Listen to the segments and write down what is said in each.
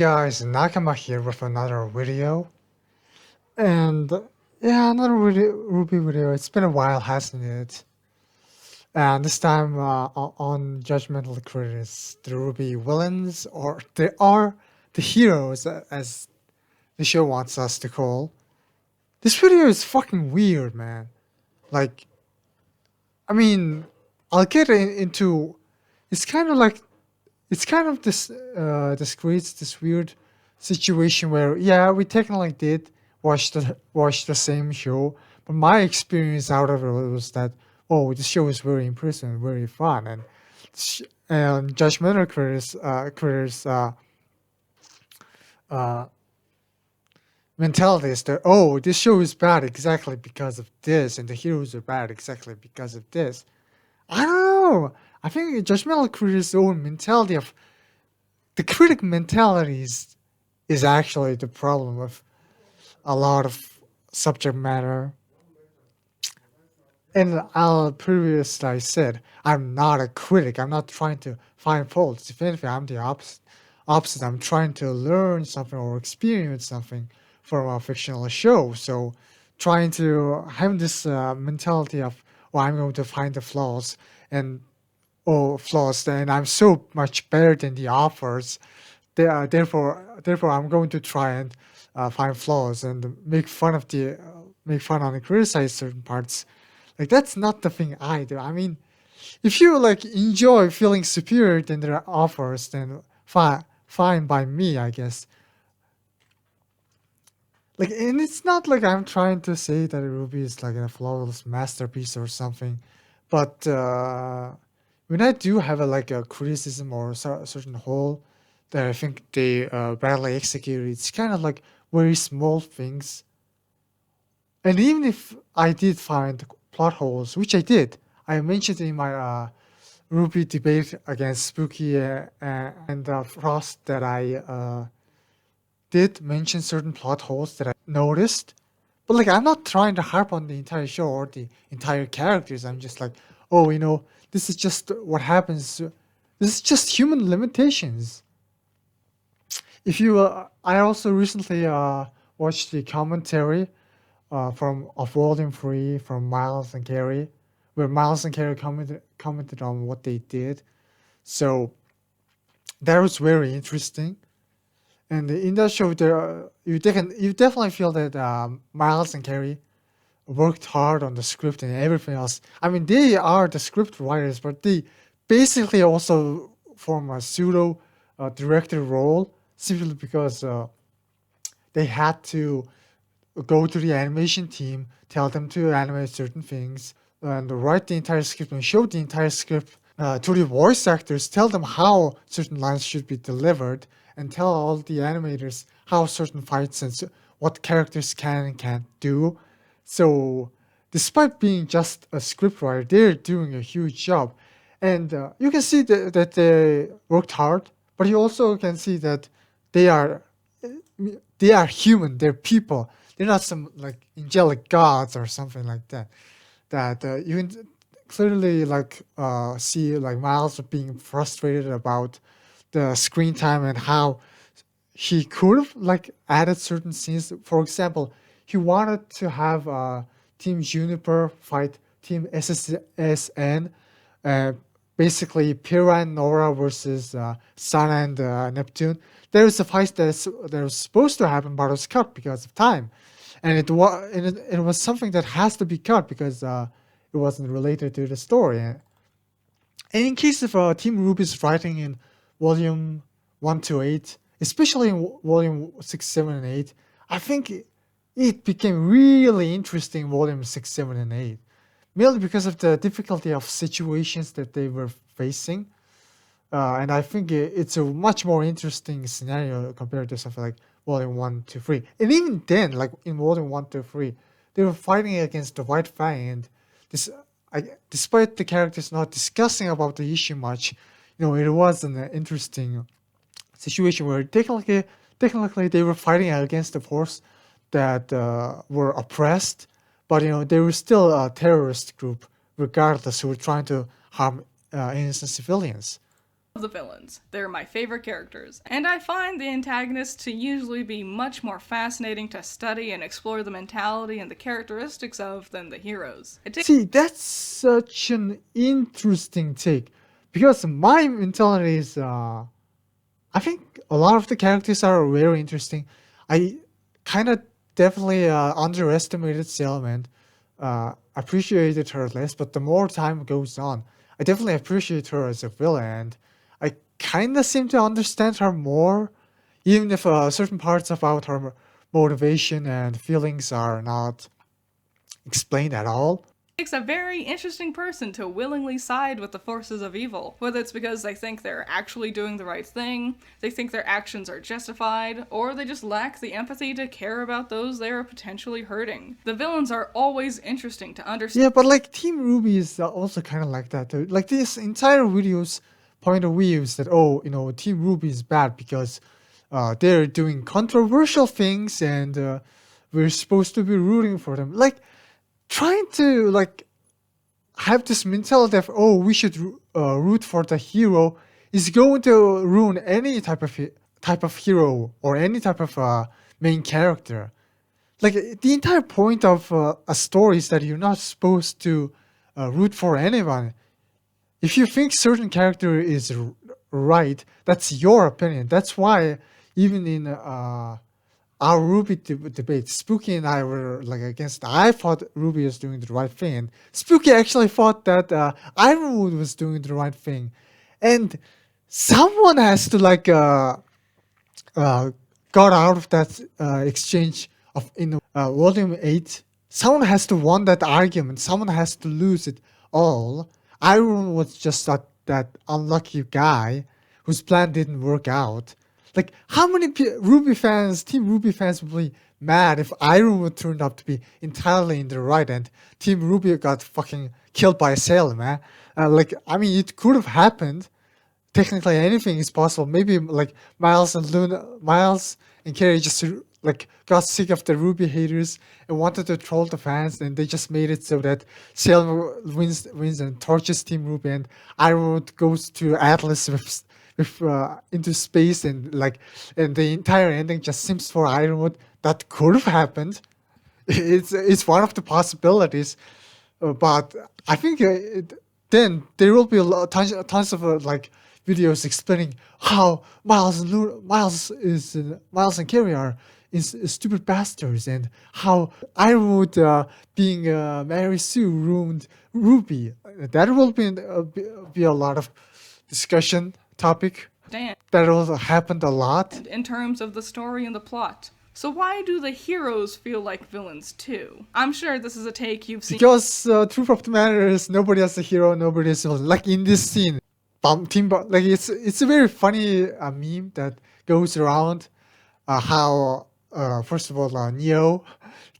Guys, Nakama here with another video. And yeah, another Ruby video. It's been a while, hasn't it? And this time on Judgmental Critics, the Ruby villains, or they are the heroes, as the show wants us to call. This video is fucking weird, man. Like, I mean, I'll get into. It's kind of like this creates this weird situation where yeah, we technically did watch the same show, but my experience out of it was that oh, this show is very impressive and very fun, and judgmental creators uh, mentality is that oh, this show is bad exactly because of this, and the heroes are bad exactly because of this. I don't know. I think judgmental creators' own mentality of the critic mentality is actually the problem with a lot of subject matter. And previously I said I'm not a critic. I'm not trying to find faults. If anything, I'm the opposite. Opposite. I'm trying to learn something or experience something from a fictional show. So, trying to have this mentality of, "Oh, I'm going to find the flaws and flaws, and I'm so much better than the authors. Therefore, I'm going to try and find flaws and make fun and criticize certain parts. Like that's not the thing I do. I mean, if you like enjoy feeling superior than their authors, then fine by me, I guess. Like, and it's not like I'm trying to say that Ruby is like a flawless masterpiece or something, but when I do have a criticism or a certain hole that I think they badly executed, it's kind of like very small things. And even if I did find plot holes, which I did, I mentioned in my Ruby debate against Spooky and Frost that I did mention certain plot holes that I noticed. But like, I'm not trying to harp on the entire show or the entire characters. I'm just like, oh, this is just what happens. This is just human limitations. If you, I also recently watched the commentary from of Volume 3 from Miles and Carrie, where Miles and Carrie commented on what they did. So that was very interesting. And in that show, you definitely feel that Miles and Carrie worked hard on the script and everything else. I mean, they are the script writers, but they basically also form a pseudo director role simply because they had to go to the animation team, tell them to animate certain things, and write the entire script and show the entire script to the voice actors, tell them how certain lines should be delivered, and tell all the animators how certain fights and what characters can and can't do. So, despite being just a scriptwriter, they're doing a huge job, and you can see that they worked hard. But you also can see that they are they are human. They're people. They're not some like angelic gods or something like that. That you can clearly see like Miles being frustrated about the screen time and how he could have like added certain scenes. For example, he wanted to have Team Juniper fight Team SSN, uh, basically Pyrrha and Nora versus Sun and Neptune. There was a fight that was supposed to happen, but it was cut because of time, and it was something that has to be cut because it wasn't related to the story. And in case of Team Ruby's writing in Volume 1 to 8, especially in Volume 6, 7, and 8, I think it became really interesting in Volume 6, 7, and 8. Mainly because of the difficulty of situations that they were facing. And I think it's a much more interesting scenario compared to something like Volume 1 to 3. And even then, like in Volume 1 to 3, they were fighting against the White Fang, and this, despite the characters not discussing about the issue much, it was an interesting situation where technically they were fighting against the force that were oppressed, but they were still a terrorist group regardless who were trying to harm innocent civilians. The villains. They're my favorite characters, and I find the antagonists to usually be much more fascinating to study and explore the mentality and the characteristics of than the heroes. See, that's such an interesting take because my mentality is, I think a lot of the characters are very interesting. I kind of definitely underestimated Salem and appreciated her less, but the more time goes on, I definitely appreciate her as a villain. And I kind of seem to understand her more, even if certain parts about her motivation and feelings are not explained at all. Makes a very interesting person to willingly side with the forces of evil, whether it's because they think they're actually doing the right thing, they think their actions are justified, or they just lack the empathy to care about those they are potentially hurting. The villains are always interesting to understand. Yeah, but like Team Ruby is also kind of like that too. Like this entire video's point of view is that, oh, Team Ruby is bad because they're doing controversial things and we're supposed to be rooting for them. Like trying to like have this mentality of, oh, we should root for the hero is going to ruin any type of hero or any type of main character. Like the entire point of a story is that you're not supposed to root for anyone. If you think certain character is right, that's your opinion. That's why even in our Ruby debate, Spooky and I were like against. I thought Ruby was doing the right thing, and Spooky actually thought that Ironwood was doing the right thing, and someone has to like uh, got out of that exchange of in volume 8. Someone has to win that argument. Someone has to lose it all. Iron was just that unlucky guy whose plan didn't work out. Like how many Ruby fans, Team Ruby fans, would be mad if Ironwood turned out to be entirely in the right and Team Ruby got fucking killed by a sailor, man. Like I mean, it could have happened. Technically anything is possible. Maybe like Miles and Carrie just like got sick of the Ruby haters and wanted to troll the fans, and they just made it so that Sailor wins and torches Team Ruby, and Ironwood goes to Atlas with into space, and and the entire ending just seems for Ironwood. That could have happened. It's one of the possibilities, but I think then there will be tons of like videos explaining how Miles and Carrie are is stupid bastards, and how Ironwood being Mary Sue ruined Ruby. That will be a lot of discussion topic. Dan. That also happened a lot. In terms of the story and the plot. So why do the heroes feel like villains too? I'm sure this is a take you've seen. Because truth of the matter is nobody is a hero, nobody is a villain. Like in this scene, like it's a very funny meme that goes around how first of all Neo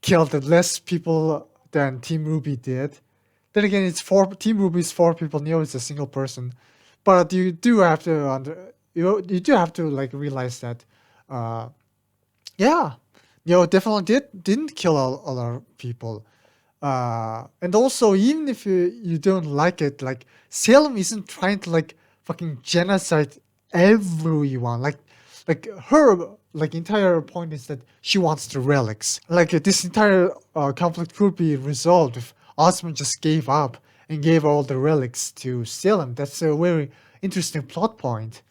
killed less people than Team Ruby did. Then again, it's Team Ruby is 4 people. Neo is a single person, but you do have to you do have to like realize that yeah, definitely didn't kill a lot of people. And also, even if you don't like it, like Salem isn't trying to like fucking genocide everyone. Like her like entire point is that she wants the relics. Like this entire conflict could be resolved if Osman just gave up and gave all the relics to Salem. That's a very interesting plot point.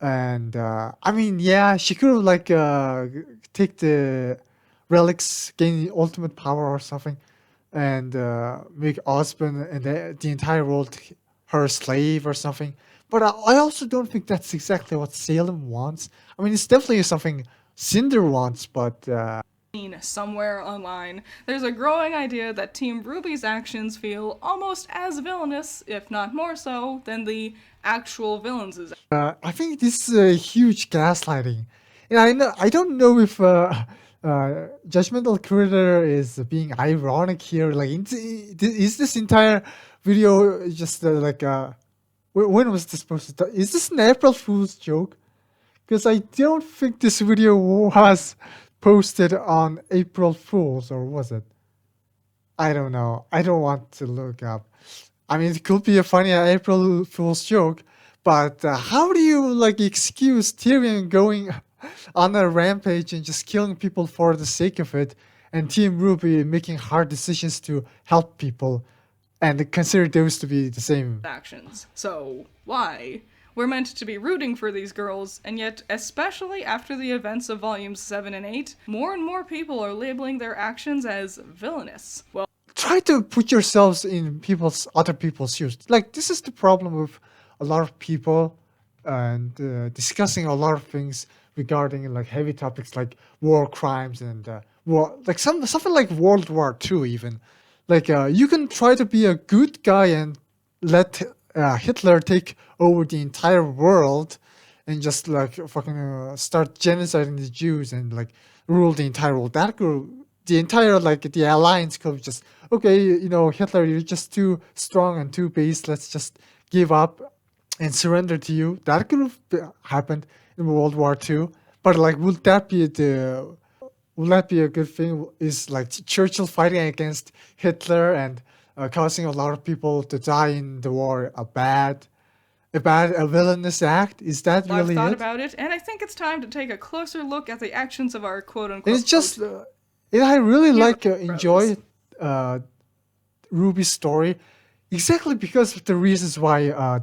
And I mean, yeah, she could have like take the relics, gain the ultimate power or something, and make Osborn and the entire world her slave or something. But I also don't think that's exactly what Salem wants. I mean, it's definitely something Cinder wants, but somewhere online, there's a growing idea that Team RWBY's actions feel almost as villainous, if not more so, than the actual villains'. I think this is a huge gaslighting. And I don't know if Judgmental Critter is being ironic here. Like, is this entire video just like when was this supposed to start? Is this an April Fool's joke? Because I don't think this video was posted on April Fool's, or was it? I don't know. I don't want to look up. I mean, it could be a funny April Fool's joke, But how do you like excuse Tyrion going on a rampage and just killing people for the sake of it, and Team Ruby making hard decisions to help people, and consider those to be the same? actions. So, why? We're meant to be rooting for these girls, and yet, especially after the events of Volumes 7 and 8, more and more people are labeling their actions as villainous. Well, Try to put yourselves in other people's shoes. Like, this is the problem with a lot of people and discussing a lot of things regarding like heavy topics like war crimes and war, like something like World War II even. Like you can try to be a good guy and let Hitler take over the entire world and just like fucking start genociding the Jews and like rule the entire world. That could, the entire like the alliance could just, okay, you know, Hitler, you're just too strong and too base. Let's just give up and surrender to you. That could have happened in World War II. But like, would that be a good thing? Is like Churchill fighting against Hitler and causing a lot of people to die in the war a villainous act? Is that I've really thought it? about it, and I think it's time to take a closer look at the actions of our quote And unquote. it's just, and I really like heroes. enjoy Ruby's story, exactly because of the reasons why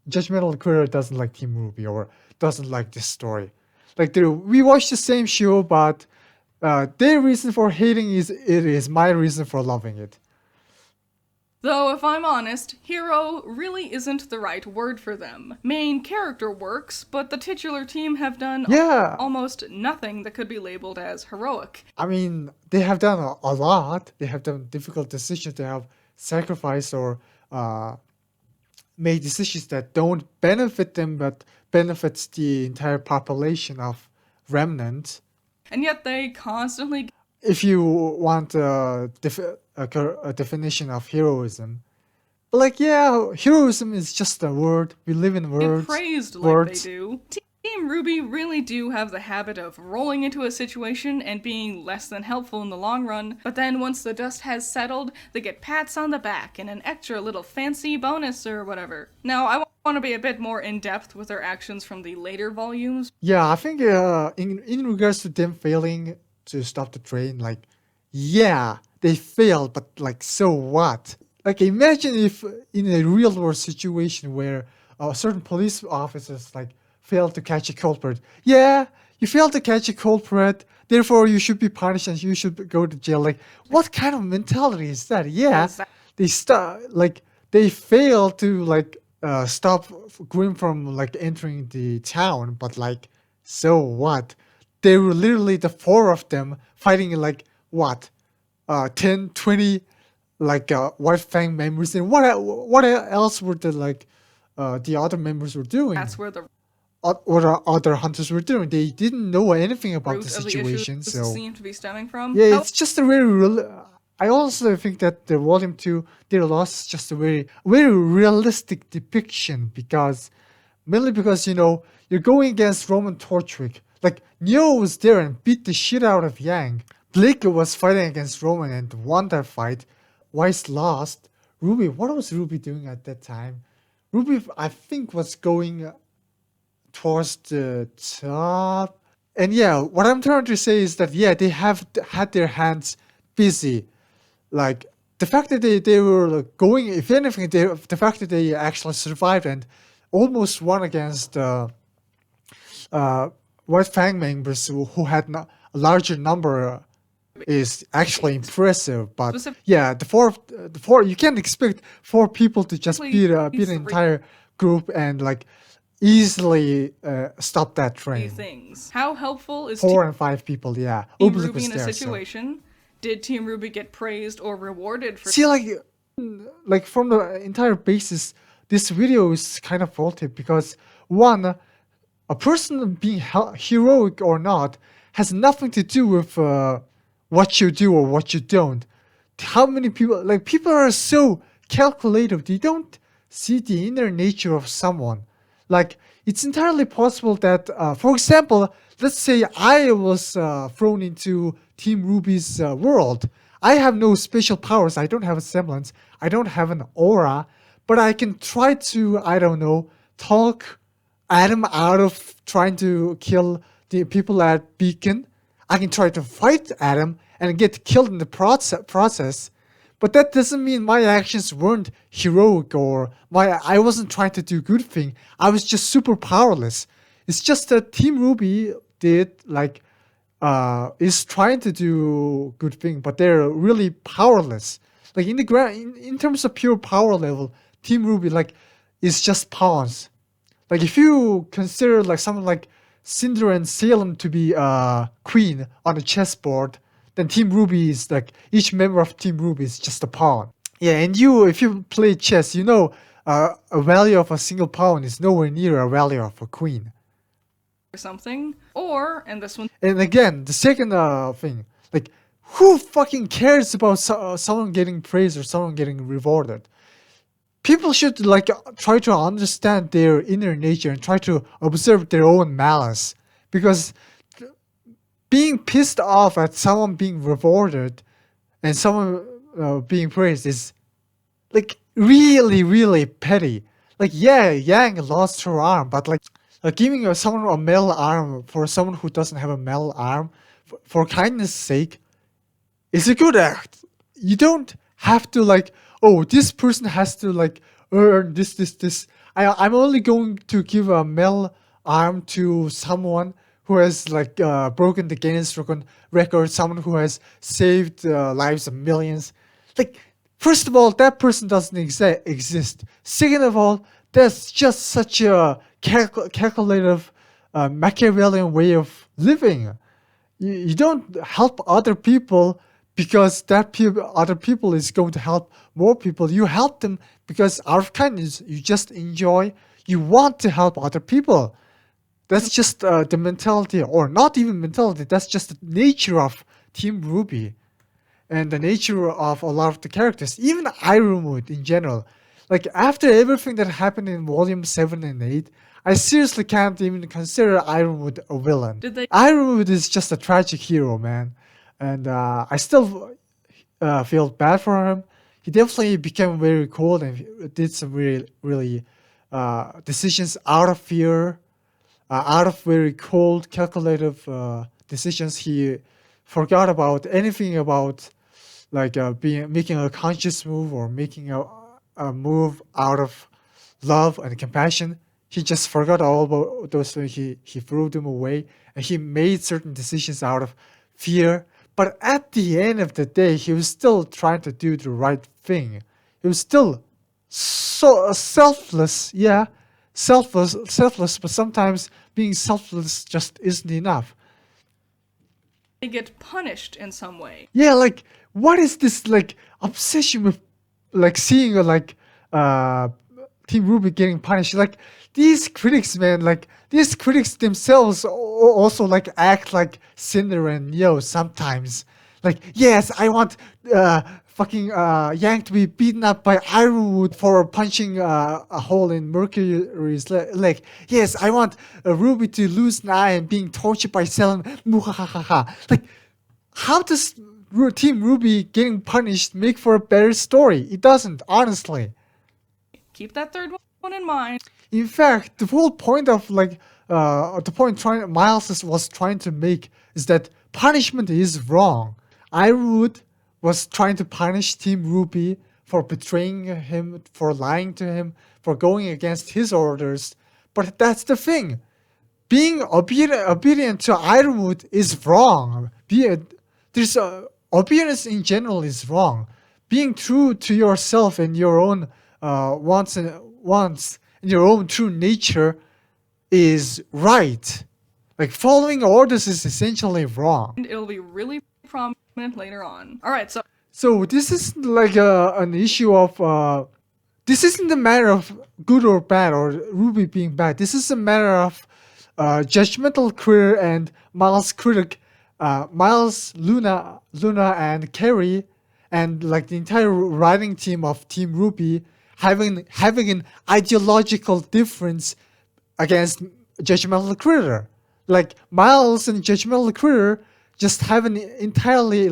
Judgmental Critter doesn't like Team Ruby or doesn't like this story. Like we watch the same show, but their reason for hating is my reason for loving it. Though, if I'm honest, hero really isn't the right word for them. Main character works, but the titular team have done Yeah, almost nothing that could be labeled as heroic. I mean they have done a lot. They have done difficult decisions. They have sacrificed or made decisions that don't benefit them, but benefits the entire population of Remnant. And yet they constantly If you want a definition of heroism, but like, yeah, heroism is just a word. We live in get words. praised like words. they do. Team RWBY really do have the habit of rolling into a situation and being less than helpful in the long run, but then once the dust has settled, they get pats on the back and an extra little fancy bonus or whatever. Now, I want to be a bit more in-depth with their actions from the later volumes. Yeah, I think in regards to them failing to stop the train, like, yeah, they failed, but like, so what? Like, imagine if in a real world situation where certain police officers like failed to catch a culprit. Yeah, you failed to catch a culprit, therefore you should be punished and you should go to jail. Like, what kind of mentality is that? Yeah, they failed to like stop Grim from like entering the town, but like, so what? They were literally the four of them fighting like what, 10, 20 like White Fang members, and what else were the other members were doing? That's where the What other hunters were doing? They didn't know anything about root the of the situation, issues so seem to be stemming from. yeah, it's just a very real. I also think that the Volume 2, their loss is just a very realistic depiction mainly because, you know, you're going against Roman Torchwick. Like, Neo was there and beat the shit out of Yang. Blake was fighting against Roman and won that fight. Weiss lost. Ruby, what was Ruby doing at that time? Ruby, I think, was going towards the top. And yeah, what I'm trying to say is that, yeah, they have had their hands busy. Like, the fact that they were like, going, if anything, the fact that they actually survived and almost won against White Fang members who had a larger number is actually impressive. But yeah, the four, you can't expect four people to just beat an entire group and like easily stop that train. Things. How helpful is 4 and 5 people? Yeah, Team Oblique RWBY was in a there, so. situation? Did Team RWBY get praised or rewarded for? See, like from the entire basis, this video is kind of faulty because one, a person being heroic or not has nothing to do with what you do or what you don't. How many people, like, people are so calculative, they don't see the inner nature of someone. Like, it's entirely possible that, for example, let's say I was thrown into Team RWBY's world. I have no special powers, I don't have a semblance, I don't have an aura, but I can try to, I don't know, talk Adam out of trying to kill the people at Beacon. I can try to fight Adam and get killed in the process. But that doesn't mean my actions weren't heroic or I wasn't trying to do good thing. I was just super powerless. It's just that Team RWBY did is trying to do good thing, but they're really powerless. Like in the in terms of pure power level, Team RWBY is just pawns. Like if you consider like someone like Cinder and Salem to be queen on a chessboard, then Team RWBY is like each member of Team RWBY is just a pawn. Yeah, and if you play chess, a value of a single pawn is nowhere near a value of a queen. Or something. Or, and this one. And again, the second thing, like who fucking cares about someone getting praised or someone getting rewarded? People should try to understand their inner nature and try to observe their own malice, because being pissed off at someone being rewarded and someone being praised is like really, really petty. Like yeah, Yang lost her arm, but giving someone a metal arm for someone who doesn't have a metal arm for kindness' sake is a good act. You don't have to this person has to earn this. I'm only going to give a metal arm to someone who has broken the Guinness record, someone who has saved lives of millions. First of all, that person doesn't exist. Second of all, that's just such a calculative Machiavellian way of living. You don't help other people because other people is going to help more people. You help them because out of kindness, you just enjoy, you want to help other people. That's just the mentality, or not even mentality, that's just the nature of Team RWBY and the nature of a lot of the characters, even Ironwood in general. After everything that happened in Volume 7 and 8, I seriously can't even consider Ironwood a villain. Ironwood is just a tragic hero, man. And I still feel bad for him. He definitely became very cold and did some really decisions out of fear, out of very cold, calculative decisions. He forgot about anything about making a conscious move or making a move out of love and compassion. He just forgot all about those things. He threw them away, and he made certain decisions out of fear. But at the end of the day, he was still trying to do the right thing. He was still so selfless, yeah, selfless. But sometimes being selfless just isn't enough. They get punished in some way. Yeah, what is this obsession with seeing Team RWBY getting punished? These critics, man, these critics themselves also act like Cinder and Neo sometimes. Yes, I want Yang to be beaten up by Ironwood for punching a hole in Mercury's leg. Yes, I want RWBY to lose an eye and being tortured by Selene. How does Team RWBY getting punished make for a better story? It doesn't, honestly. Keep that third one in mind. In fact, the whole point of Miles was trying to make is that punishment is wrong. Ironwood was trying to punish Team RWBY for betraying him, for lying to him, for going against his orders. But that's the thing. Being obedient to Ironwood is wrong. Obedience in general is wrong. Being true to yourself and your own wants and your own true nature is right. Following orders is essentially wrong. And it'll be really prominent later on. All right, so this is an issue of this isn't a matter of good or bad or RWBY being bad. This is a matter of judgmental critic and Miles critic, Miles, Luna, and Carrie, and the entire writing team of Team RWBY having an ideological difference against Judgmental Critter. Miles and Judgmental Critter just have an entirely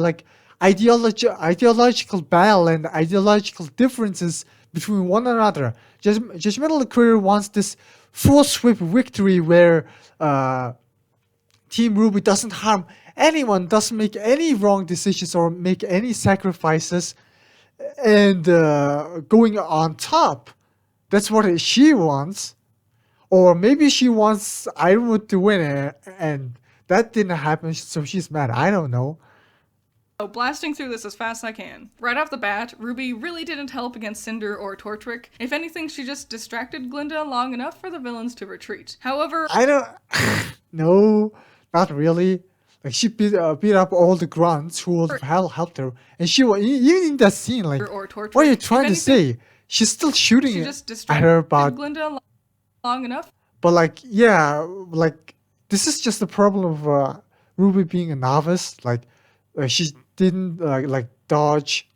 ideological battle and ideological differences between one another. Judgmental Critic wants this full sweep victory where Team RWBY doesn't harm anyone, doesn't make any wrong decisions or make any sacrifices, and going on top. That's what she wants. Or maybe she wants Ironwood to win it, and that didn't happen, so she's mad. I don't know. So blasting through this as fast as I can. Right off the bat, RWBY really didn't help against Cinder or Tortrick. If anything, she just distracted Glinda long enough for the villains to retreat. However, I don't. No, not really. Like she beat up all the grunts who would have helped her, and she was even in that scene. Like, or Tortrick, what are you trying to say? She's still shooting she just at distracted her, but Glinda long enough. But like, yeah, like this is just the problem of RWBY being a novice. Like, she didn't dodge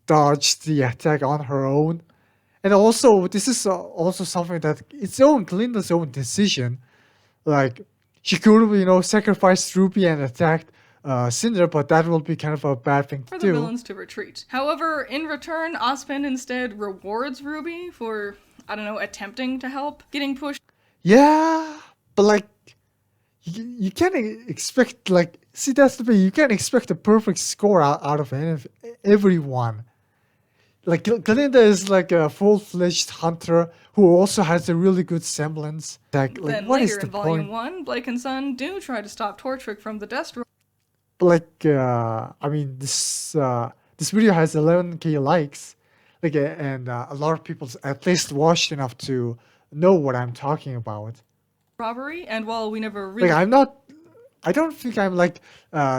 the attack on her own, and also this is also something that it's Glinda's own decision. Like, she could have sacrificed RWBY and attacked Cinder, but that will be kind of a bad thing to for do. the villains to retreat. However, in return, Ozpin instead rewards RWBY for, I don't know, attempting to help, getting pushed. Yeah, but like, you can't expect, like, see, that's the thing, you can't expect a perfect score out of everyone. Like, Glinda is like a full-fledged hunter who also has a really good semblance. Like, Then what later is the in Volume point? 1, Blake and Son do try to stop Tortrick from the dust. But like, I mean, this video has 11K likes, like, and a lot of people at least watched enough to know what I'm talking about. Robbery, and while we never really Like, I don't think I'm like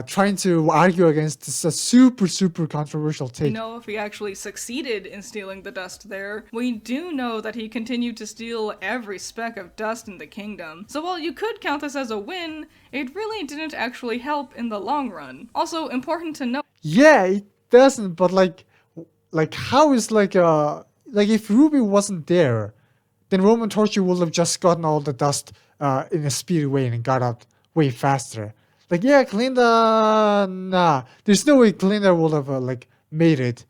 trying to argue against this super controversial take. know if he actually succeeded in stealing the dust there, we do know that he continued to steal every speck of dust in the kingdom. So while you could count this as a win, it really didn't actually help in the long run. Also important to note. Yeah, it doesn't, but like how is like if RWBY wasn't there, then Roman Torture would have just gotten all the dust in a speedy way and got out way faster. Like, yeah, Glinda, nah, there's no way Glinda would have made it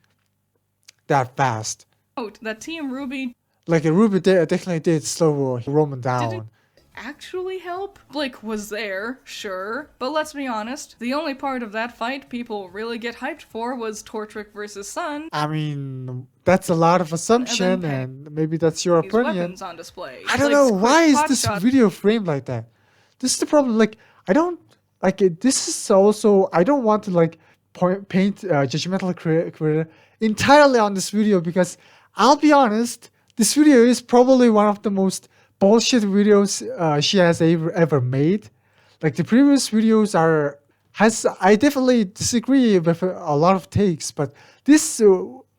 that fast. Note that Team RWBY Like, RWBY definitely did slow Roman down. didn't actually help. Blake was there, sure, but let's be honest, the only part of that fight people really get hyped for was Tortrick versus Sun. I mean, that's a lot of assumption, and maybe that's your These opinion. weapons on display. I don't Blake's know, why quick is pot this shot- video framed like that? This is the problem. Like, I don't like it. This is also, I don't want to like paint Judgmental Creator entirely on this video, because I'll be honest, this video is probably one of the most bullshit videos she has ever made. Like, the previous videos I definitely disagree with a lot of takes, but this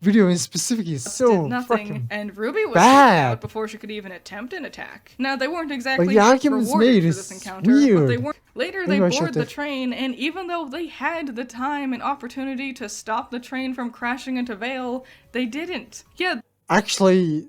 video in specific is so did nothing, fucking and RWBY was bad. taken out before she could even attempt an attack. Now, they weren't exactly the arguments rewarded made for is this encounter, but weird. they weren't. Later, Maybe they I should board the have- train, and even though they had the time and opportunity to stop the train from crashing into Vale, they didn't. Yeah, Actually,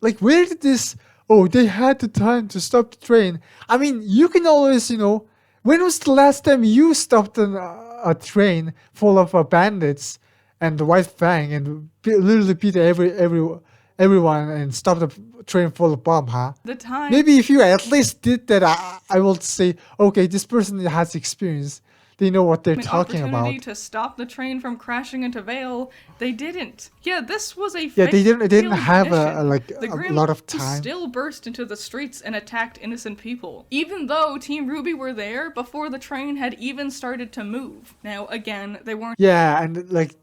like, where did this, oh, they had the time to stop the train. I mean, you can always, when was the last time you stopped a train full of bandits and the White Fang and literally beat everyone and stopped a train full of bomb, huh? the time. Maybe if you at least did that, I will say, okay, this person has experience. They know what they're an talking opportunity about. to stop the train from crashing into Vale, they didn't. Yeah, this was a Yeah, they didn't failed have mission. The a Grim lot of time. still burst into the streets and attacked innocent people, even though Team RWBY were there before the train had even started to move. Now, again, they weren't Yeah, and like,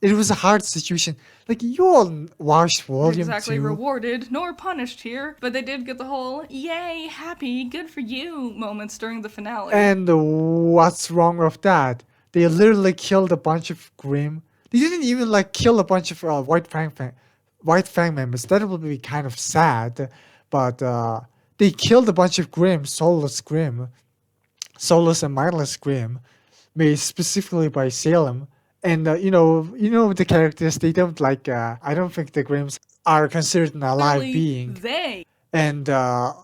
it was a hard situation. Like, you all watched Volume exactly 2. rewarded nor punished here, but they did get the whole "yay, happy, good for you" moments during the finale. And what's wrong with that? They literally killed a bunch of Grim. They didn't even like kill a bunch of White Fang members. That would be kind of sad. But they killed a bunch of Grim, soulless and mindless Grim, made specifically by Salem. And the characters, they don't like. I don't think the Grims are considered an alive Literally, being. they And that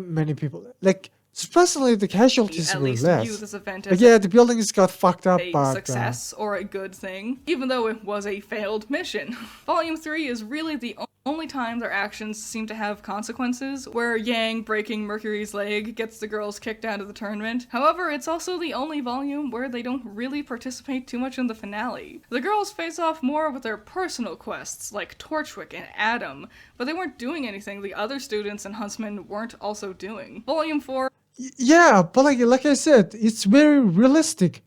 many people, like, Surprisingly, the casualties at were least view less. this event Like, as yeah, the buildings got fucked up, a but success or a good thing, even though it was a failed mission. Volume 3 is really the only time their actions seem to have consequences, where Yang breaking Mercury's leg gets the girls kicked out of the tournament. However, it's also the only volume where they don't really participate too much in the finale. The girls face off more with their personal quests, like Torchwick and Adam, but they weren't doing anything the other students and Huntsmen weren't also doing. Volume 4 yeah, but like I said, it's very realistic.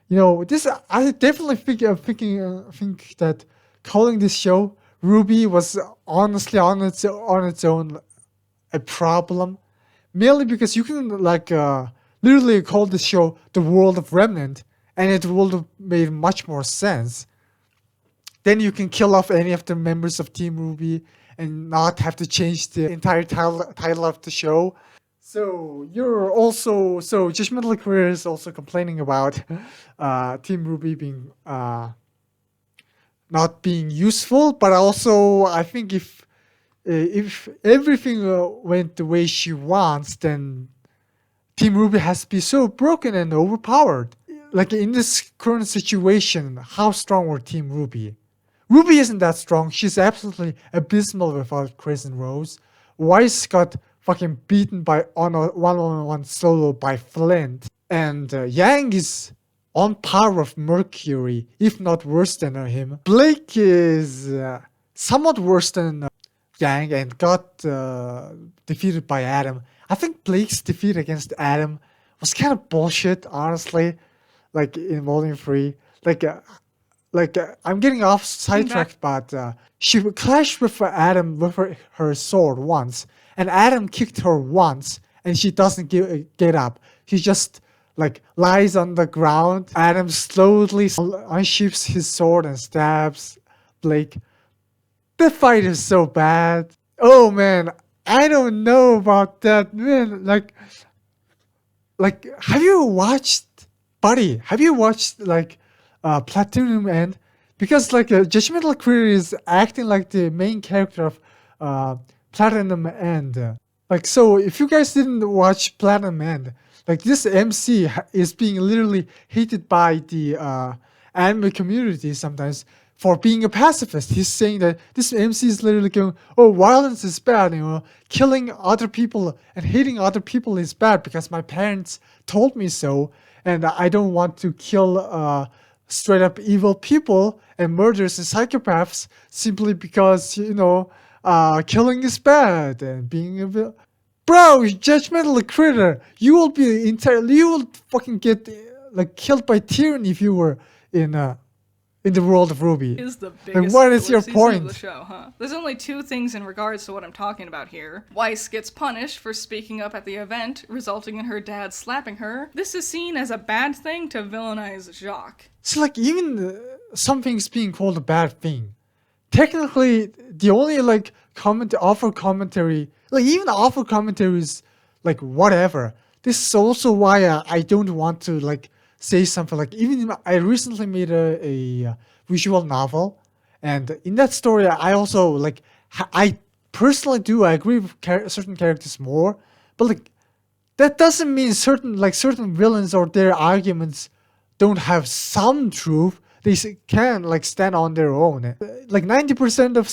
You know, this I definitely think that calling this show Ruby was honestly on its own a problem, mainly because you can like literally call this show the World of Remnant, and it would have made much more sense. Then you can kill off any of the members of Team Ruby and not have to change the entire title of the show. So Judgmental Career is also complaining about Team Ruby being not being useful, but also I think if everything went the way she wants, then Team Ruby has to be so broken and overpowered. Like in this current situation, how strong were Team Ruby? Ruby isn't that strong. She's absolutely abysmal without Chris and Rose. Weiss got fucking beaten by on a one-on-one solo by Flint. And Yang is on par with Mercury, if not worse than him. Blake is somewhat worse than Yang and got defeated by Adam. I think Blake's defeat against Adam was kind of bullshit, honestly. Like in Volume 3. I'm getting off sidetracked, but she clashed with Adam with her sword once, and Adam kicked her once, and she doesn't get up. She just like lies on the ground. Adam slowly unsheaths his sword and stabs Blake. The fight is so bad. Oh man, I don't know about that, man. Like, have you watched, buddy? Have you watched like Platinum End? Because like Judgmental Career is acting like the main character of Platinum End. Like, so if you guys didn't watch Platinum End, like this MC is being literally hated by the anime community sometimes for being a pacifist. He's saying that this MC is literally going, oh, violence is bad, you know, killing other people and hating other people is bad because my parents told me so, and I don't want to kill straight up evil people and murderers and psychopaths simply because, you know, killing is bad and being a bro, Judgmental Critter, you will fucking get like killed by tyranny if you were in the world of RWBY. is the biggest And what is your season point? of the show, huh? There's only two things in regards to what I'm talking about here. Weiss gets punished for speaking up at the event, resulting in her dad slapping her. This is seen as a bad thing to villainize Jacques. So like even something's being called a bad thing. Technically, the only like offer commentary, like even offer commentary is like whatever. This is also why I don't want to like say something like even I recently made a visual novel, and in that story I also like I personally do I agree with certain characters more, but like that doesn't mean certain villains or their arguments don't have some truth. They can like stand on their own. Like 90% of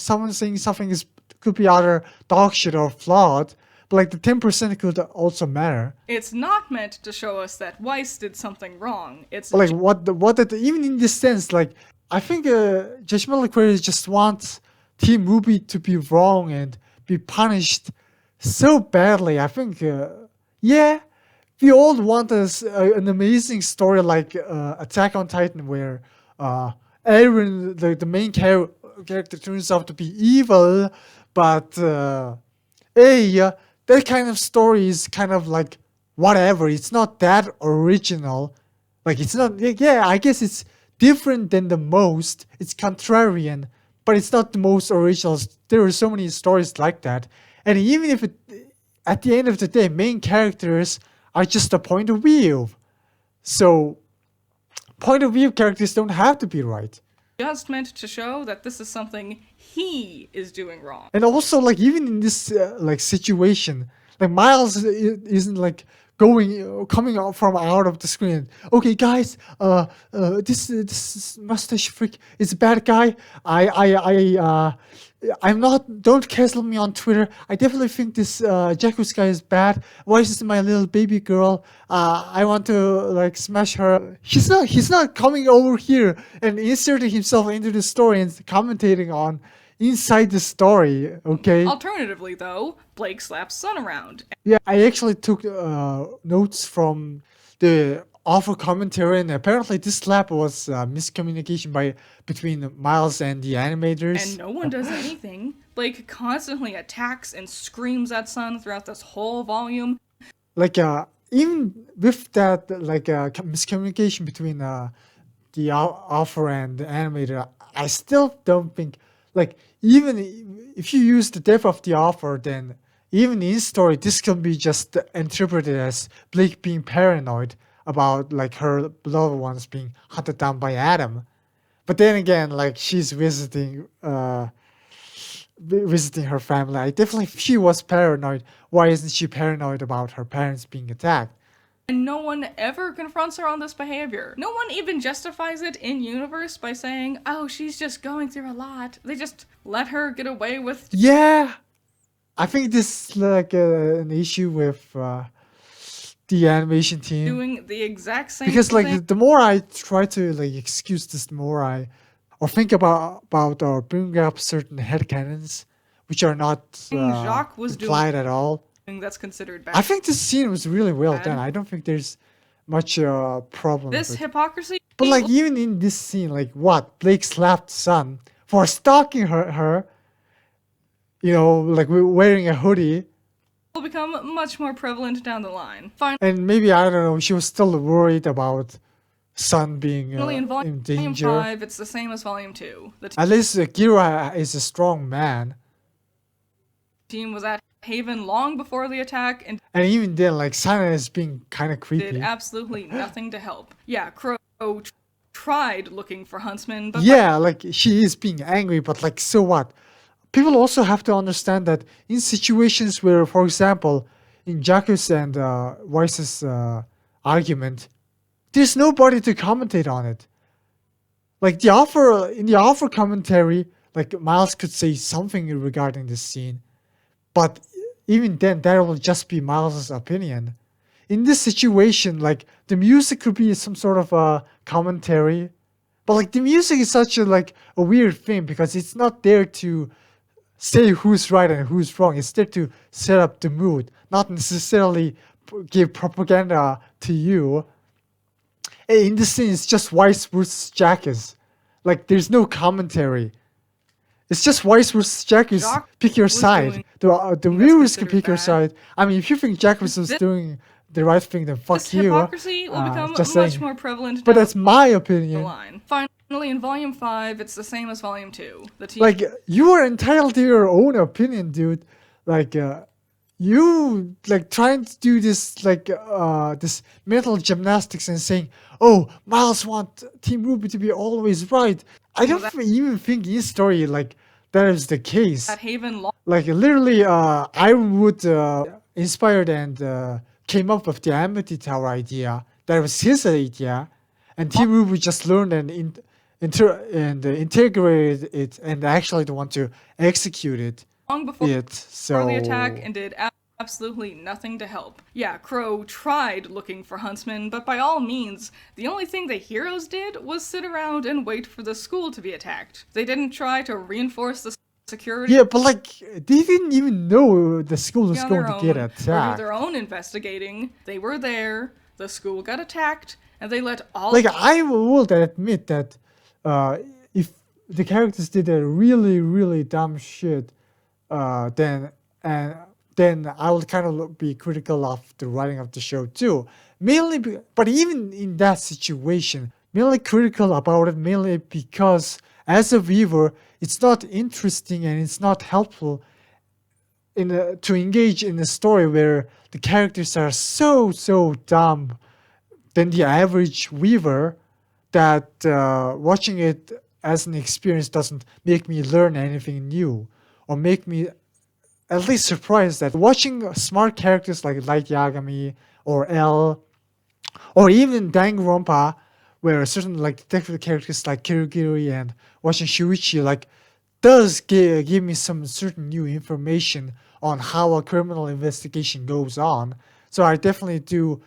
someone saying something could be either dog shit or flawed, but like the 10% could also matter. It's not meant to show us that Weiss did something wrong. It's But like even in this sense, like I think Judgmental Aquarius just wants Team Ruby to be wrong and be punished so badly. I think yeah, we all want an amazing story like Attack on Titan where Eren, the main character, turns out to be evil, but that kind of story is kind of like whatever. It's not that original. Like it's not. Yeah, I guess it's different than the most. It's contrarian, but it's not the most original. There are so many stories like that, and even if at the end of the day, main characters are just a point of view. So, point of view characters don't have to be right. just meant to show that this is something he is doing wrong. And also, like even in this like situation, Like Miles isn't like coming out from out of the screen. Okay, guys, this mustache freak is a bad guy. I'm not. Don't cancel me on Twitter. I definitely think this Jacuz guy is bad. Why is this my little baby girl? I want to like smash her. He's not coming over here and inserting himself into the story and commentating on inside the story. Okay. Alternatively, though, Blake slaps Sun around. Yeah, I actually took notes from the awful commentary, and apparently this slap was miscommunication between Miles and the animators. And no one does anything. Blake constantly attacks and screams at Sun throughout this whole volume. Like even with that like miscommunication between the author and the animator, I still don't think like even if you use the depth of the author, then even in story this can be just interpreted as Blake being paranoid about like her beloved ones being hunted down by Adam. But then again, like she's visiting her family. I definitely, if she was paranoid, why isn't she paranoid about her parents being attacked? And no one ever confronts her on this behavior. No one even justifies it in universe by saying, oh, she's just going through a lot. They just let her get away with. Yeah, I think this is like an issue with the animation team Doing the exact same because thing. like the more I try to like excuse this, the more I or think about or bring up certain headcanons which are not Jacques was implied at all. That's considered bad. I think this scene was really well done. I don't think there's much problem. This with it. hypocrisy. But like even in this scene, like what Blake slapped Sun for stalking her, you know, like wearing a hoodie. Will become much more prevalent down the line. And maybe I don't know. She was still worried about Sun being Finally, in in volume danger. 5, it's the same as volume 2. The At least Gira is a strong man. team was at Haven long before the attack and even then, like Sana is being kind of creepy. did absolutely nothing to help. Yeah, Crow tried looking for Huntsman, but yeah, like she is being angry, but like so what? People also have to understand that in situations where, for example, in Jacques and Weiss's argument, there's nobody to commentate on it. Like in the offer commentary, like Miles could say something regarding this scene, but even then, that will just be Miles' opinion. In this situation, like the music could be some sort of a commentary, but like the music is such a weird thing because it's not there to say who's right and who's wrong. It's there to set up the mood, not necessarily give propaganda to you. In this scene, it's just Weiss versus Jacques. Like there's no commentary. It's just Weiss versus Jacques. Pick your side. The viewers can pick your side. I mean, if you think Jacques was doing the right thing, then fuck this you. hypocrisy will become just much saying. more prevalent But down that's my the opinion. line. Finally, in volume 5, it's the same as volume 2. The team Like you are entitled to your own opinion, dude. Like you like trying to do this like this mental gymnastics and saying, "Oh, Miles want Team RWBY to be always right." I don't even think in story like that is the case. at Haven long Like literally, Ironwood inspired and came up with the Amity Tower idea. That was his idea, and Team RWBY just learned and integrated it, and actually want to execute it. before So the attack and did absolutely nothing to help. Yeah, Crow tried looking for Huntsman, but by all means, the only thing the heroes did was sit around and wait for the school to be attacked. They didn't try to reinforce the security. Yeah, but like they didn't even know the school was going to get Or do attacked. their own investigating. They were there, the school got attacked, and they let all Like I would admit that if the characters did a really dumb shit, then I would kind of be critical of the writing of the show too. But even in that situation, mainly critical about it mainly because as a viewer, it's not interesting and it's not helpful to engage in a story where the characters are so dumb than the average viewer that watching it as an experience doesn't make me learn anything new or make me at least surprised that watching smart characters like Light Yagami or L or even Danganronpa, where certain like detective characters like Kirigiri and watching Shuichi like does give me some certain new information on how a criminal investigation goes on. So I definitely did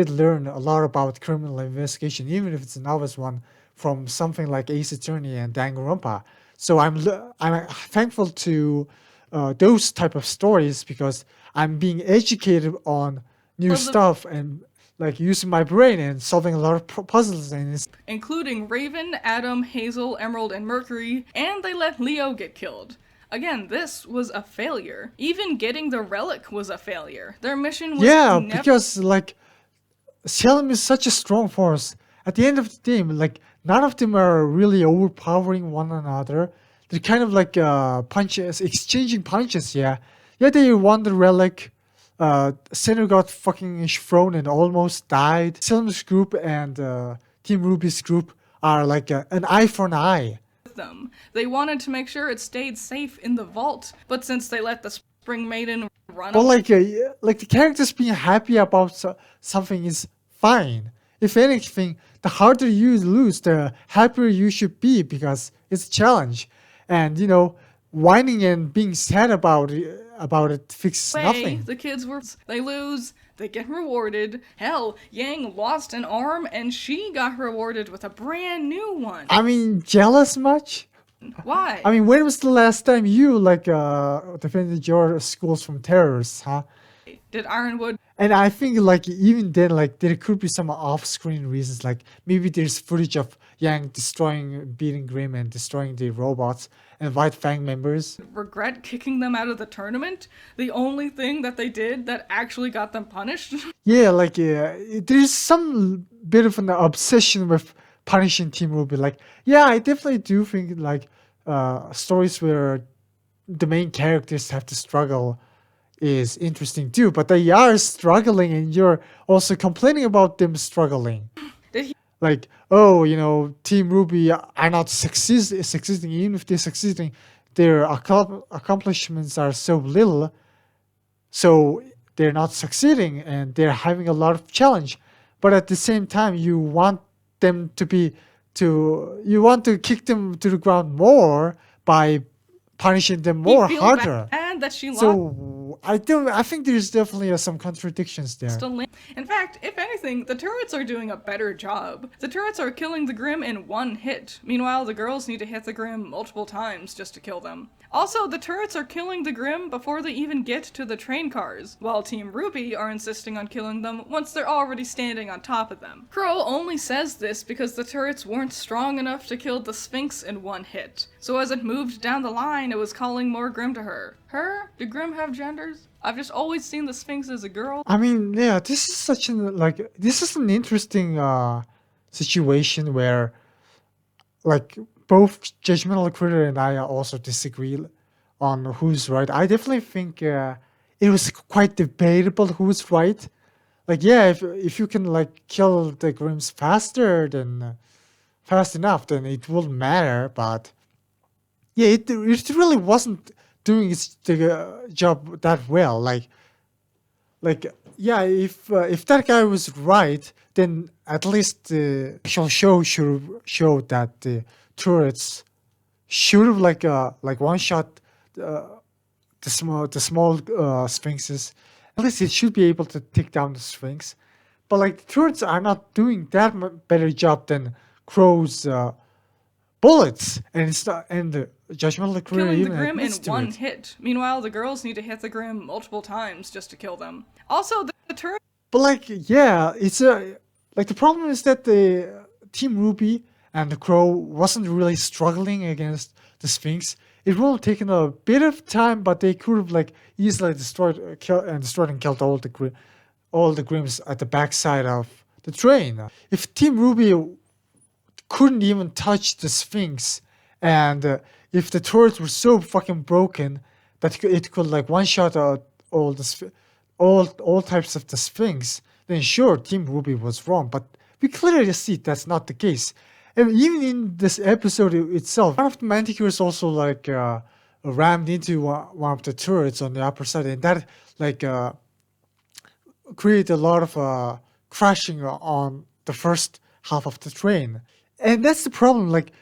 learn a lot about criminal investigation, even if it's a novice one, from something like Ace Attorney and Danganronpa. So I'm thankful to those type of stories because I'm being educated on new Of the stuff and like using my brain and solving a lot of puzzles, and it's including Raven, Adam, Hazel, Emerald, and Mercury, and they let Leo get killed. Again, this was a failure. Even getting the relic was a failure. Their mission was yeah, never because like Salem is such a strong force. At the end of the day, like none of them are really overpowering one another. They're kind of like punches, exchanging punches. Yeah, yeah. They won the relic. Center got fucking thrown and almost died. Salem's group and Team Ruby's group are like an eye for an eye. with them. They wanted to make sure it stayed safe in the vault, but since they let the Spring Maiden run But like the characters being happy about something is fine. If anything, the harder you lose, the happier you should be because it's a challenge. And you know, whining and being sad about it fixes way, nothing. the kids were they lose, they get rewarded. Hell, Yang lost an arm and she got rewarded with a brand new one. I mean, jealous much? Why? I mean, when was the last time you like defended your schools from terrorists, huh? Did Ironwood And I think like even then, like there could be some off-screen reasons. Like maybe there's footage of Yang beating Grimm and destroying the robots and White Fang members. regret kicking them out of the tournament? The only thing that they did that actually got them punished? Yeah, like there's some bit of an obsession with punishing Team Ruby. Like, yeah, I definitely do think like stories where the main characters have to struggle is interesting too. But they are struggling, and you're also complaining about them struggling. Did he Like, oh, you know, Team Ruby are not succeeding. Even if they're succeeding, their accomplishments are so little, so they're not succeeding, and they're having a lot of challenge. But at the same time, you want them you want to kick them to the ground more by punishing them more feel harder. bad that she lost So I think there's definitely some contradictions there. a limb? In fact, if anything, the turrets are doing a better job. The turrets are killing the Grimm in one hit. Meanwhile, the girls need to hit the Grimm multiple times just to kill them. Also, the turrets are killing the Grimm before they even get to the train cars, while Team RWBY are insisting on killing them once they're already standing on top of them. Crow only says this because the turrets weren't strong enough to kill the Sphinx in one hit, so as it moved down the line, it was calling more Grimm to her. Her? Do Grimm have genders? I've just always seen the Sphinx as a girl. I mean, yeah, this is an interesting situation where like both Judgmental Critter and I also disagree on who's right. I definitely think it was quite debatable who's right. Like, yeah, if you can like kill the Grimms faster than fast enough, then it wouldn't matter. But yeah, it really wasn't doing its job that well. Like yeah, if that guy was right, then at least the actual show should have showed that the turrets should have like one shot the small sphinxes. At least it should be able to take down the sphinx. But like the turrets are not doing that better job than Crow's bullets, and it's not, and the Judgmental Career Killing the even Grimm in admits to one it. hit. Meanwhile, the girls need to hit the Grimm multiple times just to kill them. Also, the turret But like, yeah, it's a like the problem is that the Team Ruby and the Crow wasn't really struggling against the Sphinx. It would have taken a bit of time, but they could have like easily destroyed and killed all the Grimms at the backside of the train. If Team Ruby couldn't even touch the Sphinx, and if the turrets were so fucking broken that it could like one shot all all types of the Sphinx, then sure, Team Ruby was wrong. But we clearly see that's not the case. And even in this episode itself, one of the Manticores also like rammed into one of the turrets on the upper side, and that like created a lot of crashing on the first half of the train. And that's the problem. Like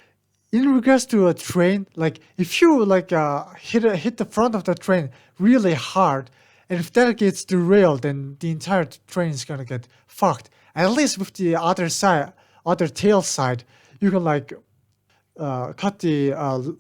in regards to a train, like if you like hit the front of the train really hard, and if that gets derailed, then the entire train is gonna get fucked. At least with the other side, other tail side, you can like cut the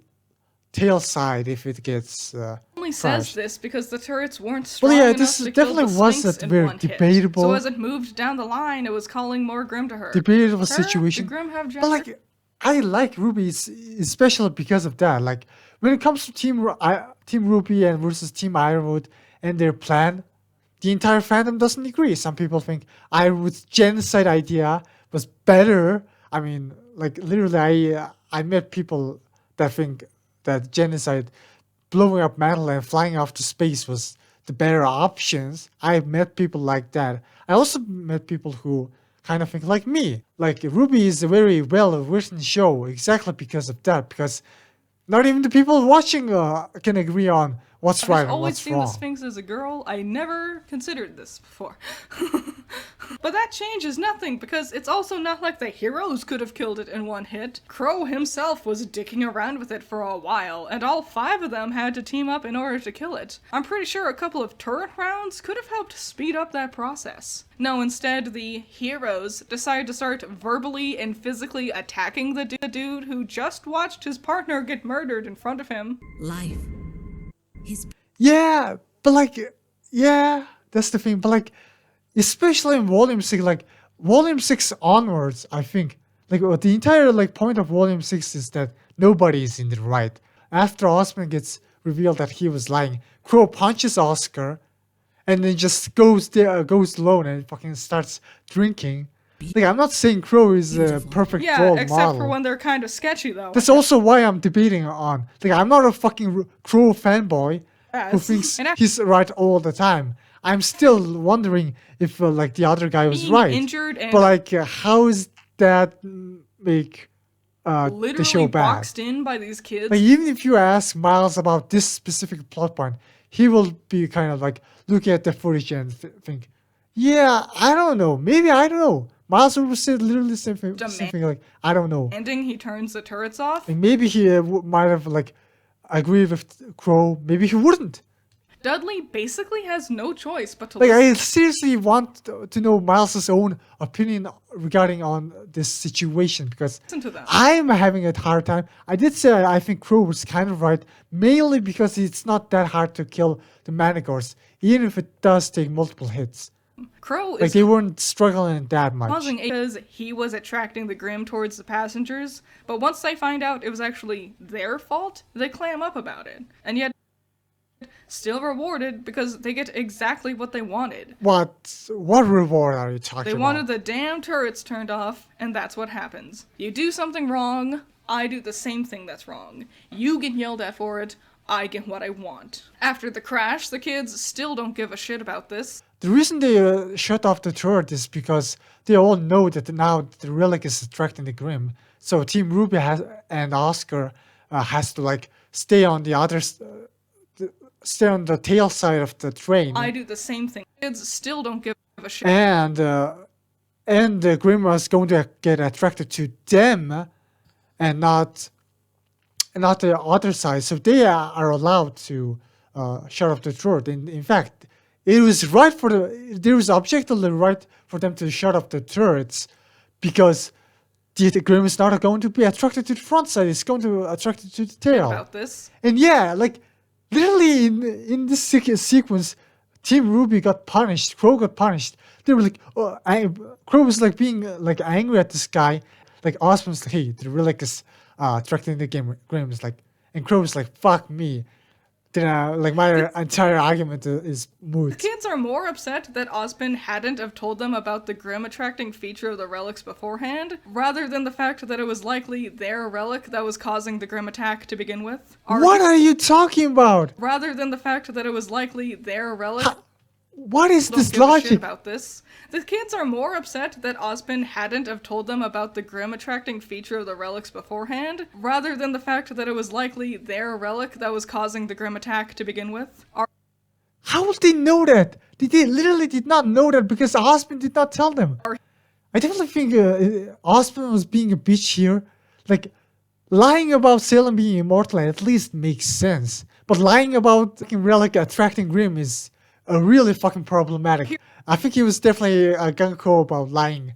tail side if it gets Only says crashed. this because the turrets weren't Well, strong yeah, enough this to kill definitely the was Sphinx a in very one hit. debatable, So as it moved down the line, it was calling more Grim to her. debatable Her? situation. Did Grim have But gender? like, I like Ruby especially because of that. Like when it comes to Team Ruby and versus Team Ironwood and their plan, the entire fandom doesn't agree. Some people think Ironwood's genocide idea was better. I mean, like literally, I met people that think that genocide, blowing up metal and flying off to space was the better options. I met people like that. I also met people who kind of think like me. Like Ruby is a very well written show exactly because of that. Because not even the people watching can agree on what's I've right just and always what's seen the wrong. Sphinx as a girl. I never considered this before. But that changes nothing because it's also not like the heroes could have killed it in one hit. Crow himself was dicking around with it for a while, and all 5 of them had to team up in order to kill it. I'm pretty sure a couple of turret rounds could have helped speed up that process. No, instead, the heroes decide to start verbally and physically attacking the dude who just watched his partner get murdered in front of him. Life. His Yeah, but like, yeah, that's the thing. But like, especially in Volume 6, like Volume 6 onwards, I think, like the entire like point of Volume 6 is that nobody is in the right. After Osman gets revealed that he was lying, Crow punches Oscar, and then just goes there, goes alone and fucking starts drinking. Like I'm not saying Crow is a perfect Yeah, role except model. for when they're kind of sketchy, though. That's also why I'm debating on. Like I'm not a fucking Crow fanboy who Yes. thinks And he's right all the time. I'm still wondering if like the other guy was being right. injured and But like, how is that make the show literally bad? boxed in by these kids. Like even if you ask Miles about this specific plot point, he will be kind of like looking at the footage and think, "Yeah, I don't know. Maybe I don't know." Miles will say literally the same thing like, "I don't know." Ending, he turns the turrets off. And maybe he might have like agreed with Crow. Maybe he wouldn't. Dudley basically has no choice but to Like listen I seriously want to know Miles's own opinion regarding on this situation because to them. I'm having a hard time. I did say I think Crow was kind of right, mainly because it's not that hard to kill the Manticores, even if it does take multiple hits. Crow Like is they weren't struggling that much. causing because he was attracting the Grim towards the passengers, but once they find out it was actually their fault, they clam up about it. And yet, still rewarded because they get exactly what they wanted. What reward are you talking They about? wanted the damn turrets turned off, and that's what happens. You do something wrong, I do the same thing that's wrong. You get yelled at for it, I get what I want. After the crash, the kids still don't give a shit about this. The reason they shut off the turret is because they all know that now the relic is attracting the Grim. So Team RWBY and Oscar has to like stay on the other, stay on the tail side of the train, I do the same thing. Kids still don't give a shit. and the Grim is going to get attracted to them, and not the other side. So they are allowed to shut off the turret. And in fact, it was right there was objectively right for them to shut off the turrets because the Grim is not going to be attracted to the front side, it's going to be attracted to the tail. About this. And yeah, like literally in this sequence, Team RWBY got punished, Crow got punished. They were like, Crow was like being like angry at this guy. Like Osmond's like, hey, the relic is attracting the Grim is like, and Crow was like, fuck me. Then like my entire argument is moot. Kids are more upset that Osmond hadn't have told them about the Grim attracting feature of the relics beforehand, rather than the fact that it was likely their relic that was causing the Grim attack to begin with. What are you talking about? Rather than the fact that it was likely their relic. What is don't this give a shit logic? about this. The kids are more upset that Ozpin hadn't have told them about the grim attracting feature of the relics beforehand, rather than the fact that it was likely their relic that was causing the grim attack to begin with. How would they know that? They literally did not know that because Osmond did not tell them. I definitely think Osmond was being a bitch here. Like, lying about Salem being immortal at least makes sense. But lying about fucking relic attracting Grim is really fucking problematic. I think he was definitely gung-ho about lying.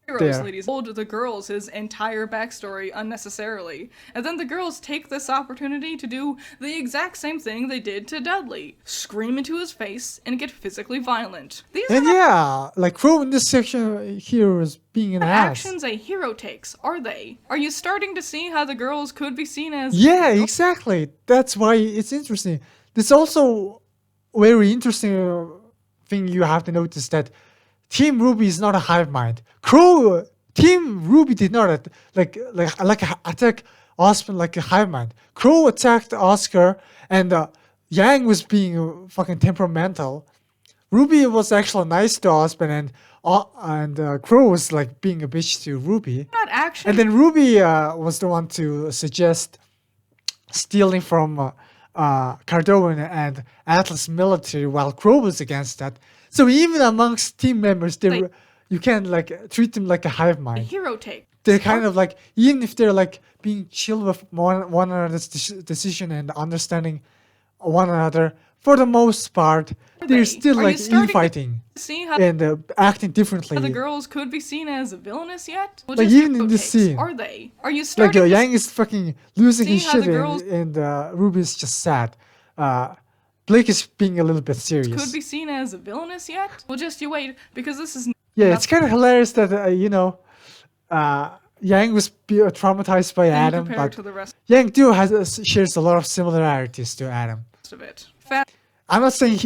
Heroes There. ladies told the girls his entire backstory unnecessarily, and then the girls take this opportunity to do the exact same thing they did to Dudley, scream into his face and get physically violent. These are And not yeah, like Crow in this section here is being an ass. actions a hero takes, are they? Are you starting to see how the girls could be seen as Yeah, exactly. That's why it's interesting. There's also very interesting thing you have to notice that Team Ruby is not a hive mind. Team Ruby did not attack Osman like a hive mind. Crow attacked Oscar, and Yang was being fucking temperamental. Ruby was actually nice to Osman, and Crow was like being a bitch to Ruby. not action. And then Ruby was the one to suggest stealing from Cardoan and Atlas military, while Crow was against that. So even amongst team members, you can't like treat them like a hive a mind. hero take. They're kind of like, even if they're like being chill with one another's decision and understanding one another, for the most part, they're still Are you like starting to infighting See how and acting differently. the girls could be seen as villainous yet? Well, Like, just even in hero this takes, scene. are they? Are you Like starting to Yang is fucking losing his see how shit, the girls- and Ruby's just sad. Blake is being a little bit serious. could be seen as villainous yet? Well, just you wait, because this is Yeah, it's kind of hilarious that Yang was traumatized by nothing Adam, compared but to the rest Yang too shares a lot of similarities to Adam. of it. Fat I'm not saying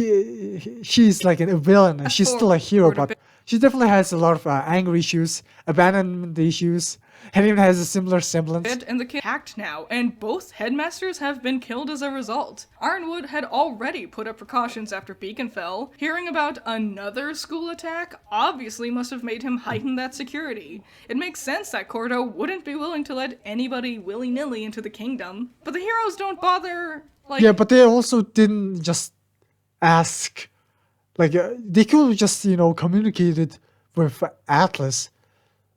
she's like a villain. She's still a hero, forward a but she definitely has a lot of anger issues, abandonment issues, and even has a similar semblance. bit, and the kid hacked now, and both headmasters have been killed as a result. Ironwood had already put up precautions after Beacon fell. Hearing about another school attack obviously must have made him heighten that security. It makes sense that Cordo wouldn't be willing to let anybody willy-nilly into the kingdom, but the heroes don't bother, like, Yeah, but they also didn't just ask. Like they could have just communicated with Atlas.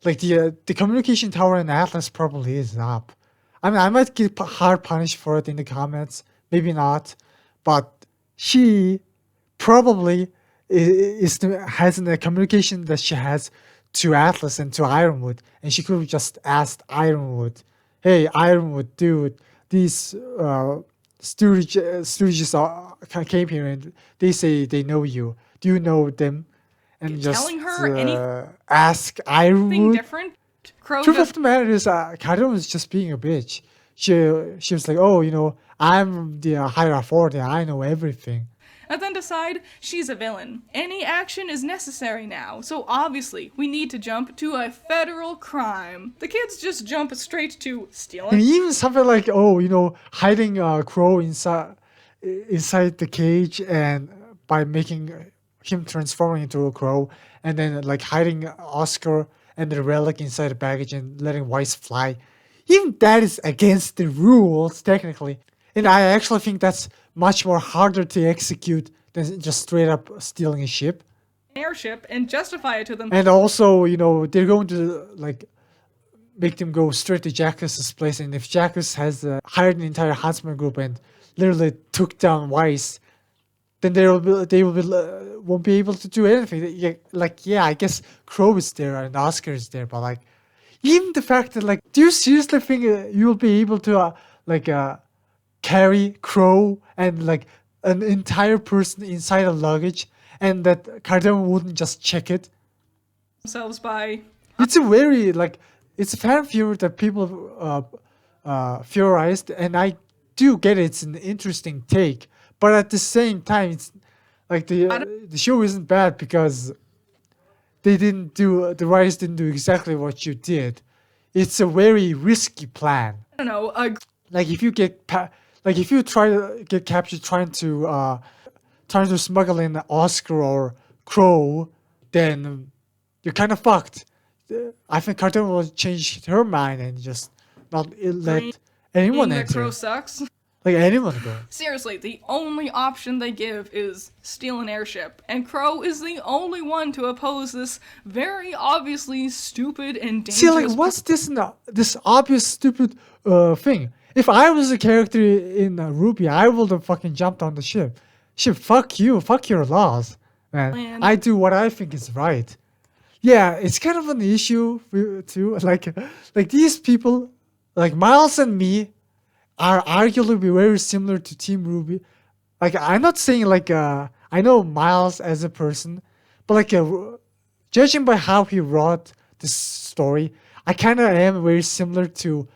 Like the communication tower in Atlas probably is up. I mean, I might get hard punished for it in the comments, maybe not, but she probably has the communication that she has to Atlas and to Ironwood, and she could have just asked Ironwood, "Hey, Ironwood, dude, these Stooges came here and they say they know you. Do you know them?" And just telling her anything ask Ironwood. different. Crow Truth just of the matter is, Karen was just being a bitch. She was like, "Oh, I'm the higher authority. I know everything." and then decide she's a villain. Any action is necessary now, so obviously we need to jump to a federal crime. The kids just jump straight to And stealing even something like, hiding Crow inside the cage, and by making him transforming into a crow, and then like hiding Oscar and the relic inside the baggage and letting Weiss fly. Even that is against the rules technically, and I actually think that's much more harder to execute than just straight up stealing a ship. an airship and justify it to them. And also, they're going to like make them go straight to Jackus's place, and if Jackus has hired an entire huntsman group and literally took down Weiss, then they won't be able to do anything. I guess Crow is there and Oscar is there, but like, even the fact that like, do you seriously think you'll be able to carry Crow and like an entire person inside a luggage, and that Cardamom wouldn't just check it? Themselves by It's a very like, it's a fan theory that people theorized, and I do get it. It's an interesting take, but at the same time, it's like the show isn't bad because the writers didn't do exactly what you did. It's a very risky plan. I don't know, Like if you if you try to get captured trying to trying to smuggle in Oscar or Crow, then you're kind of fucked. I think Cartoon will change her mind and just not let anyone Being that Crow enter. sucks. Like anyone go. Seriously, the only option they give is steal an airship, and Crow is the only one to oppose this very obviously stupid and dangerous. See, like, what's this obvious stupid thing? If I was a character in RWBY, I would have fucking jumped on the ship. Fuck you, fuck your laws, man. I do what I think is right. Yeah, it's kind of an issue too. Like these people, like Miles and me, are arguably very similar to Team RWBY. Like, I'm not saying like I know Miles as a person, but like judging by how he wrote this story, I kind of am very similar to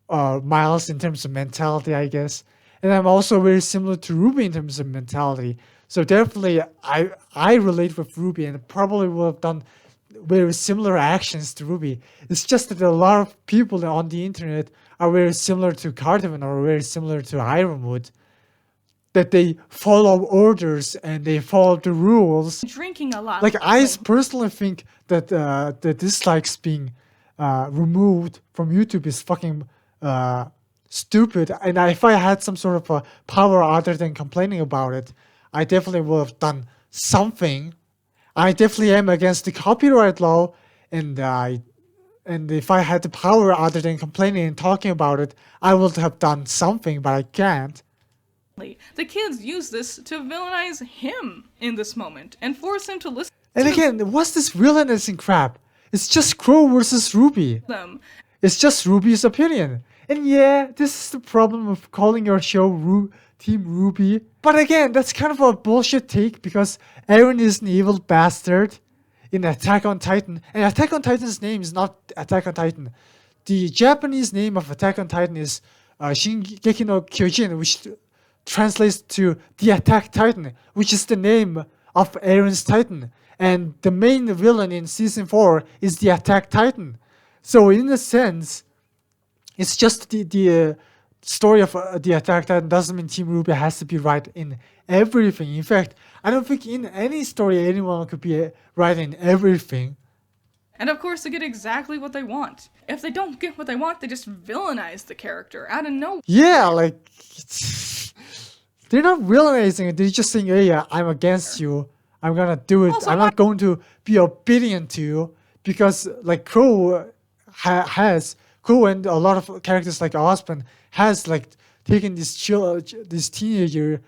Miles in terms of mentality, I guess, and I'm also very similar to RWBY in terms of mentality. So definitely, I relate with RWBY and probably would have done very similar actions to RWBY. It's just that a lot of people on the internet are very similar to Cartman or very similar to Ironwood, that they follow orders and they follow the rules. Drinking a lot. Like, I personally think that the dislikes being removed from YouTube is fucking stupid. And if I had some sort of a power other than complaining about it, I definitely would have done something. I definitely am against the copyright law, and if I had the power other than complaining and talking about it, I would have done something, but I can't. The kids use this to villainize him in this moment and force him to listen And again, what's this villainous crap? It's just Crow versus RWBY. to them. It's just RWBY's opinion. And yeah, this is the problem of calling your show Team RWBY. But again, that's kind of a bullshit take because Eren is an evil bastard in Attack on Titan. And Attack on Titan's name is not Attack on Titan. The Japanese name of Attack on Titan is Shingeki no Kyojin, which translates to The Attack Titan, which is the name of Eren's Titan. And the main villain in Season 4 is the Attack Titan. So in a sense, it's just the story of the Attack Titan doesn't mean Team RWBY has to be right in everything. In fact, I don't think in any story anyone could be right in everything. And of course, they get exactly what they want. If they don't get what they want, they just villainize the character out of nowhere. Yeah, like, they're not villainizing it. They're just saying, hey, I'm against you. I'm gonna do it. Also, I'm not going to be obedient to you. Because, like, Crow and a lot of characters like Osman has, like, taken these teenagers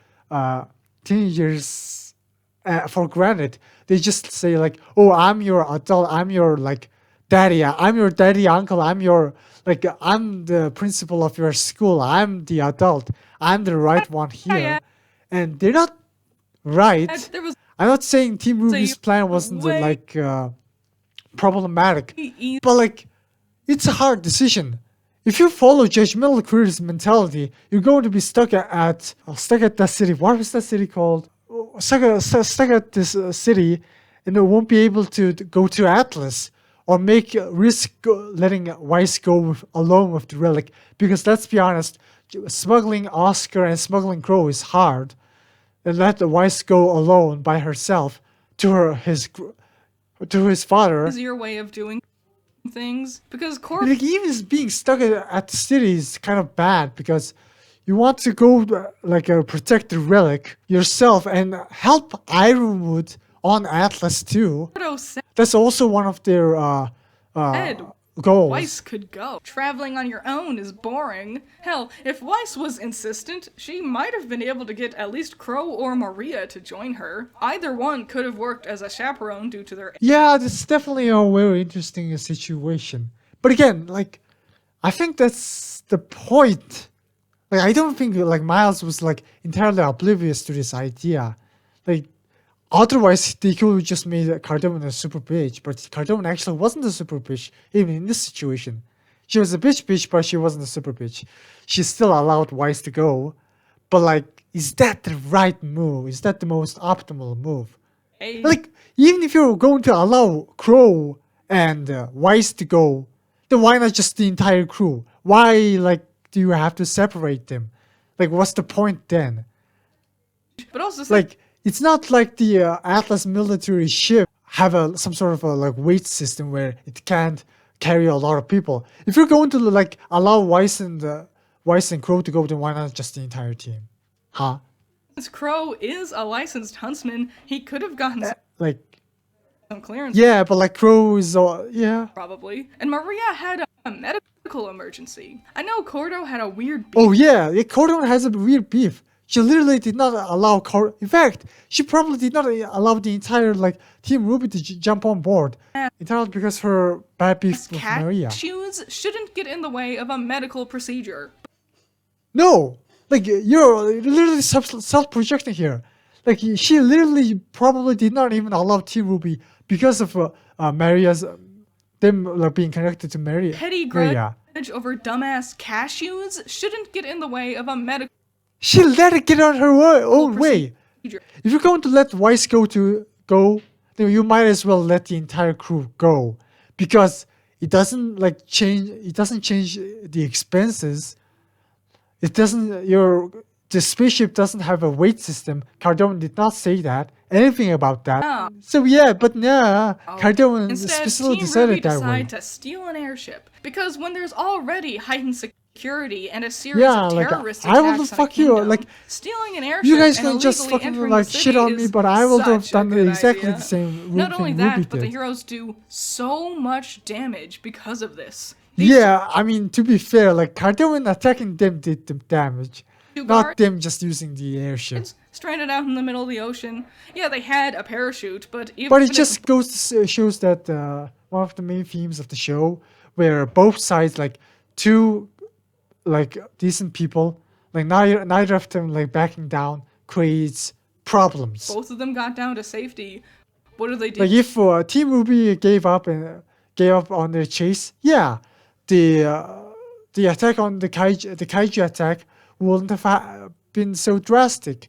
for granted. They just say, like, oh, I'm your adult, I'm your, like, daddy, I'm your daddy uncle, I'm the principal of your school, I'm the adult, I'm the right one here. Yeah. And they're not right. There was I'm not saying Team RWBY's plan wasn't problematic, but like, it's a hard decision. If you follow judgmental critics mentality, you're going to be stuck at that city. What is that city called? Stuck at this city, and it won't be able to go to Atlas or letting Weiss go alone with the relic. Because let's be honest, smuggling Oscar and smuggling Crow is hard. And let Weiss go alone by herself to his father. easier way of doing things because Like, even being stuck at the city is kind of bad because you want to go protect the relic yourself and help Ironwood on Atlas too. That's also one of their goals. Weiss could go. Traveling on your own is boring. Hell, if Weiss was insistent, she might have been able to get at least Crow or Maria to join her. Either one could have worked as a chaperone due to their... Yeah, that's definitely a very interesting situation. But again, like, I think that's the point. Like, I don't think, like, Miles was, like, entirely oblivious to this idea. Like, otherwise, they could have just made Cardamom a super bitch, but Cardamom actually wasn't a super bitch, even in this situation. She was a bitch, but she wasn't a super bitch. She still allowed Weiss to go, but, like, is that the right move? Is that the most optimal move? Hey. Like, even if you're going to allow Crow and Weiss to go, then why not just the entire crew? Why, like, do you have to separate them? Like, what's the point then? But also, Like, it's not like the Atlas military ship have some sort of a like weight system where it can't carry a lot of people. If you're going to like allow Weiss and Crow to go, then why not just the entire team? Huh? Since Crow is a licensed huntsman, he could have gotten Like, some clearance. yeah, but like Crow is yeah. Probably. And Maria had a medical emergency. I know Cordo had a weird beef. Oh yeah, Cordon has a weird beef. She literally did not allow In fact, she probably did not allow the entire like Team RWBY to jump on board. Entirely because her bad beef with Maria. Shoes shouldn't get in the way of a medical procedure. No, like you're literally self-projecting here. Like she literally probably did not even allow Team RWBY because of Maria's them like being connected to Maria. Petty grudge over dumbass cashews shouldn't get in the way of a medical. She let it get on her own way. If you're going to let Weiss go, then you might as well let the entire crew go, because it doesn't like change. It doesn't change the expenses. It doesn't. The spaceship doesn't have a weight system. Cardone did not say anything about that. No. So yeah, but nah, Cardone Instead, specifically Team decided RWBY that way. decide to steal an airship because when there's already heightened security and a series of terrorist attacks I will on a fuck you. kingdom, Like stealing an airship you guys and can just illegally fucking entering like the shit city on me, is but I will have such a done good exactly idea. the same. Not only thing that, RWBY but the did. heroes do so much damage because of this. Yeah, I mean, to be fair, like Cardone attacking them did the damage, Two not guards them just using the airship. stranded out in the middle of the ocean. Yeah, they had a parachute, but even But it if just shows that one of the main themes of the show, where both sides, like two, like decent people, like neither of them like backing down creates problems. both of them got down to safety. What do they do? Like if Team RWBY gave up on their chase, yeah, the attack on the kaiju attack wouldn't have been so drastic.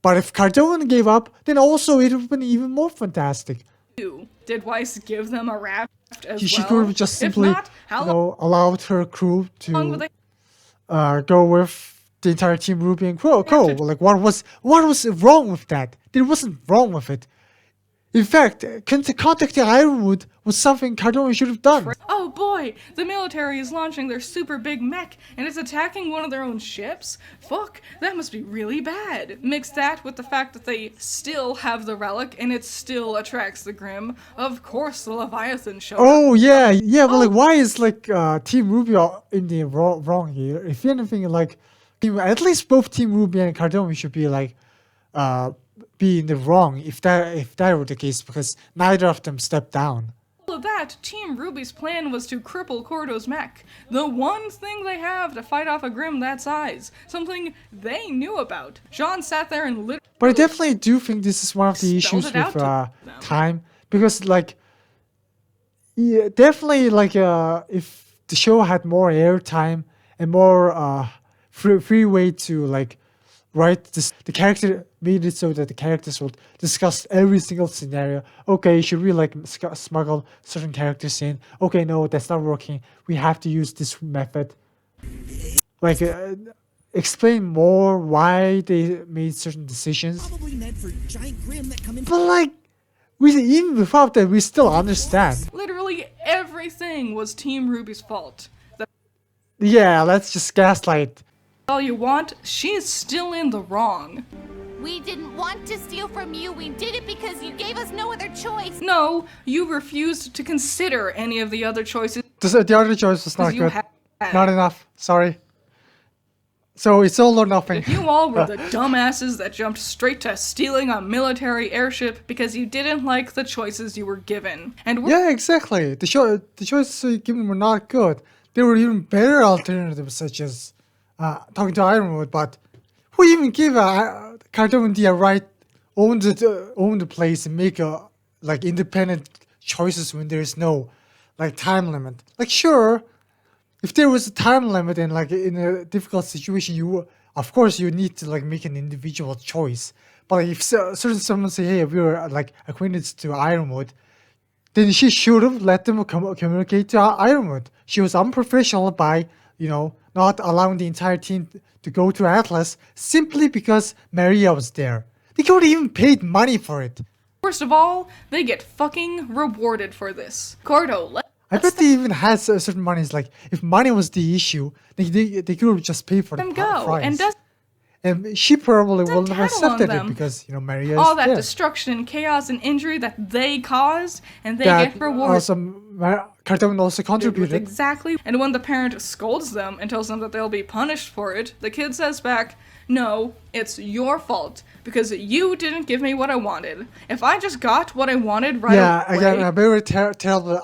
But if Cardone gave up, then also it would have been even more fantastic. Did Weiss give them a raft as She well? could have just simply, if not, how long allowed her crew would to they? go with the entire Team RWBY and Crow. Like what was wrong with that? There wasn't wrong with it. In fact, contacting Ironwood was something Cardone should have done. Oh boy, the military is launching their super big mech and it's attacking one of their own ships? Fuck, that must be really bad. Mix that with the fact that they still have the relic and it still attracts the Grim. Of course the Leviathan showed up. Oh yeah, but like why is like Team RWBY in the wrong here? If anything, like at least both Team RWBY and Cardone should be like be in the wrong if that were the case, because neither of them stepped down. All of that, Team RWBY's plan was to cripple Cordo's mech. The one thing they have to fight off a Grim that size. Something they knew about. Jean sat there and literally... But I definitely do think this is one of the issues Spelled it with out to them. time, because like yeah, definitely like if the show had more airtime and more free way to like write the character, made it so that the characters would discuss every single scenario. Okay, should we like smuggle certain characters in? Okay, no, that's not working. We have to use this method. Like explain more why they made certain decisions. Probably meant for giant Grim that come in. But like, even without that, we still understand. Literally everything was Team RWBY's fault. Yeah, let's just gaslight. All you want, she's still in the wrong. We didn't want to steal from you. We did it because you gave us no other choice. No, you refused to consider any of the other choices The other choice was not you good. had. Not enough. Sorry. So it's all or nothing. You all were the dumbasses that jumped straight to stealing a military airship because you didn't like the choices you were given. And we're Yeah, exactly. The choices given were not good. There were even better alternatives, such as talking to Ironwood. But who even gave Cardone the right own the place and make like independent choices when there is no like time limit? Like sure, if there was a time limit and like in a difficult situation, of course you need to like make an individual choice. But if someone say, hey, we were like acquainted to Ironwood, then she should have let them communicate to Ironwood. She was unprofessional by not allowing the entire team to go to Atlas simply because Maria was there. They could even paid money for it. Worst of all, they get fucking rewarded for this. Cordo, I bet they even had certain monies. Like, if money was the issue, they could have just paid for the them go prize. and does And she probably will never tattle on accepted it them. because, Maria all is that dead. destruction and chaos and injury that they caused, and they That get rewarded. also, Cartman also With contributed. exactly. And when the parent scolds them and tells them that they'll be punished for it, the kid says back, "No, it's your fault because you didn't give me what I wanted. If I just got what I wanted right Yeah, away." again, a very terrible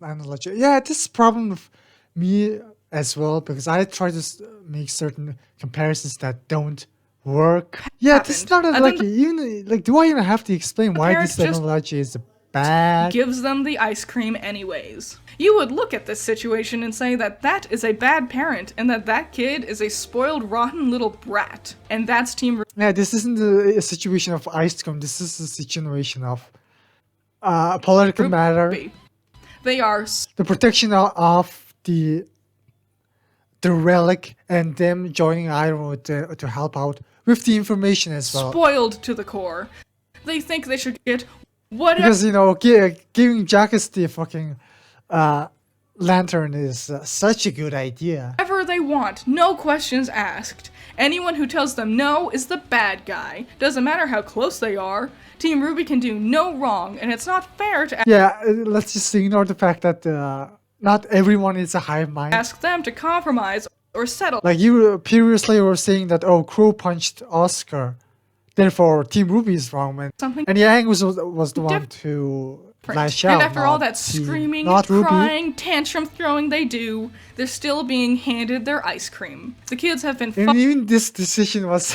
analogy. Yeah, this is a problem with me as well because I try to make certain comparisons that don't work. Yeah, this is not happened. And then even like. Do I even have to explain why parents this just analogy is bad? gives them the ice cream anyways. You would look at this situation and say that that is a bad parent and that that kid is a spoiled, rotten little brat. And that's Team Yeah, this isn't a situation of ice cream. This is a situation of political matter. RWBY. They are The protection of the relic and them joining Ironwood to help out with the information as well. spoiled to the core. They think they should get whatever Because giving Jackus the fucking lantern is such a good idea. they want, no questions asked. Anyone who tells them no is the bad guy. Doesn't matter how close they are. Team RWBY can do no wrong, and it's not fair to Yeah, let's just ignore the fact that not everyone is a hive mind. ask them to compromise or settle. Like you previously were saying that Crow punched Oscar, therefore Team RWBY is wrong, Something and Yang was the one to lash out. And after all not that screaming, not RWBY. crying, tantrum throwing they do, they're still being handed their ice cream. The kids have been And even this decision was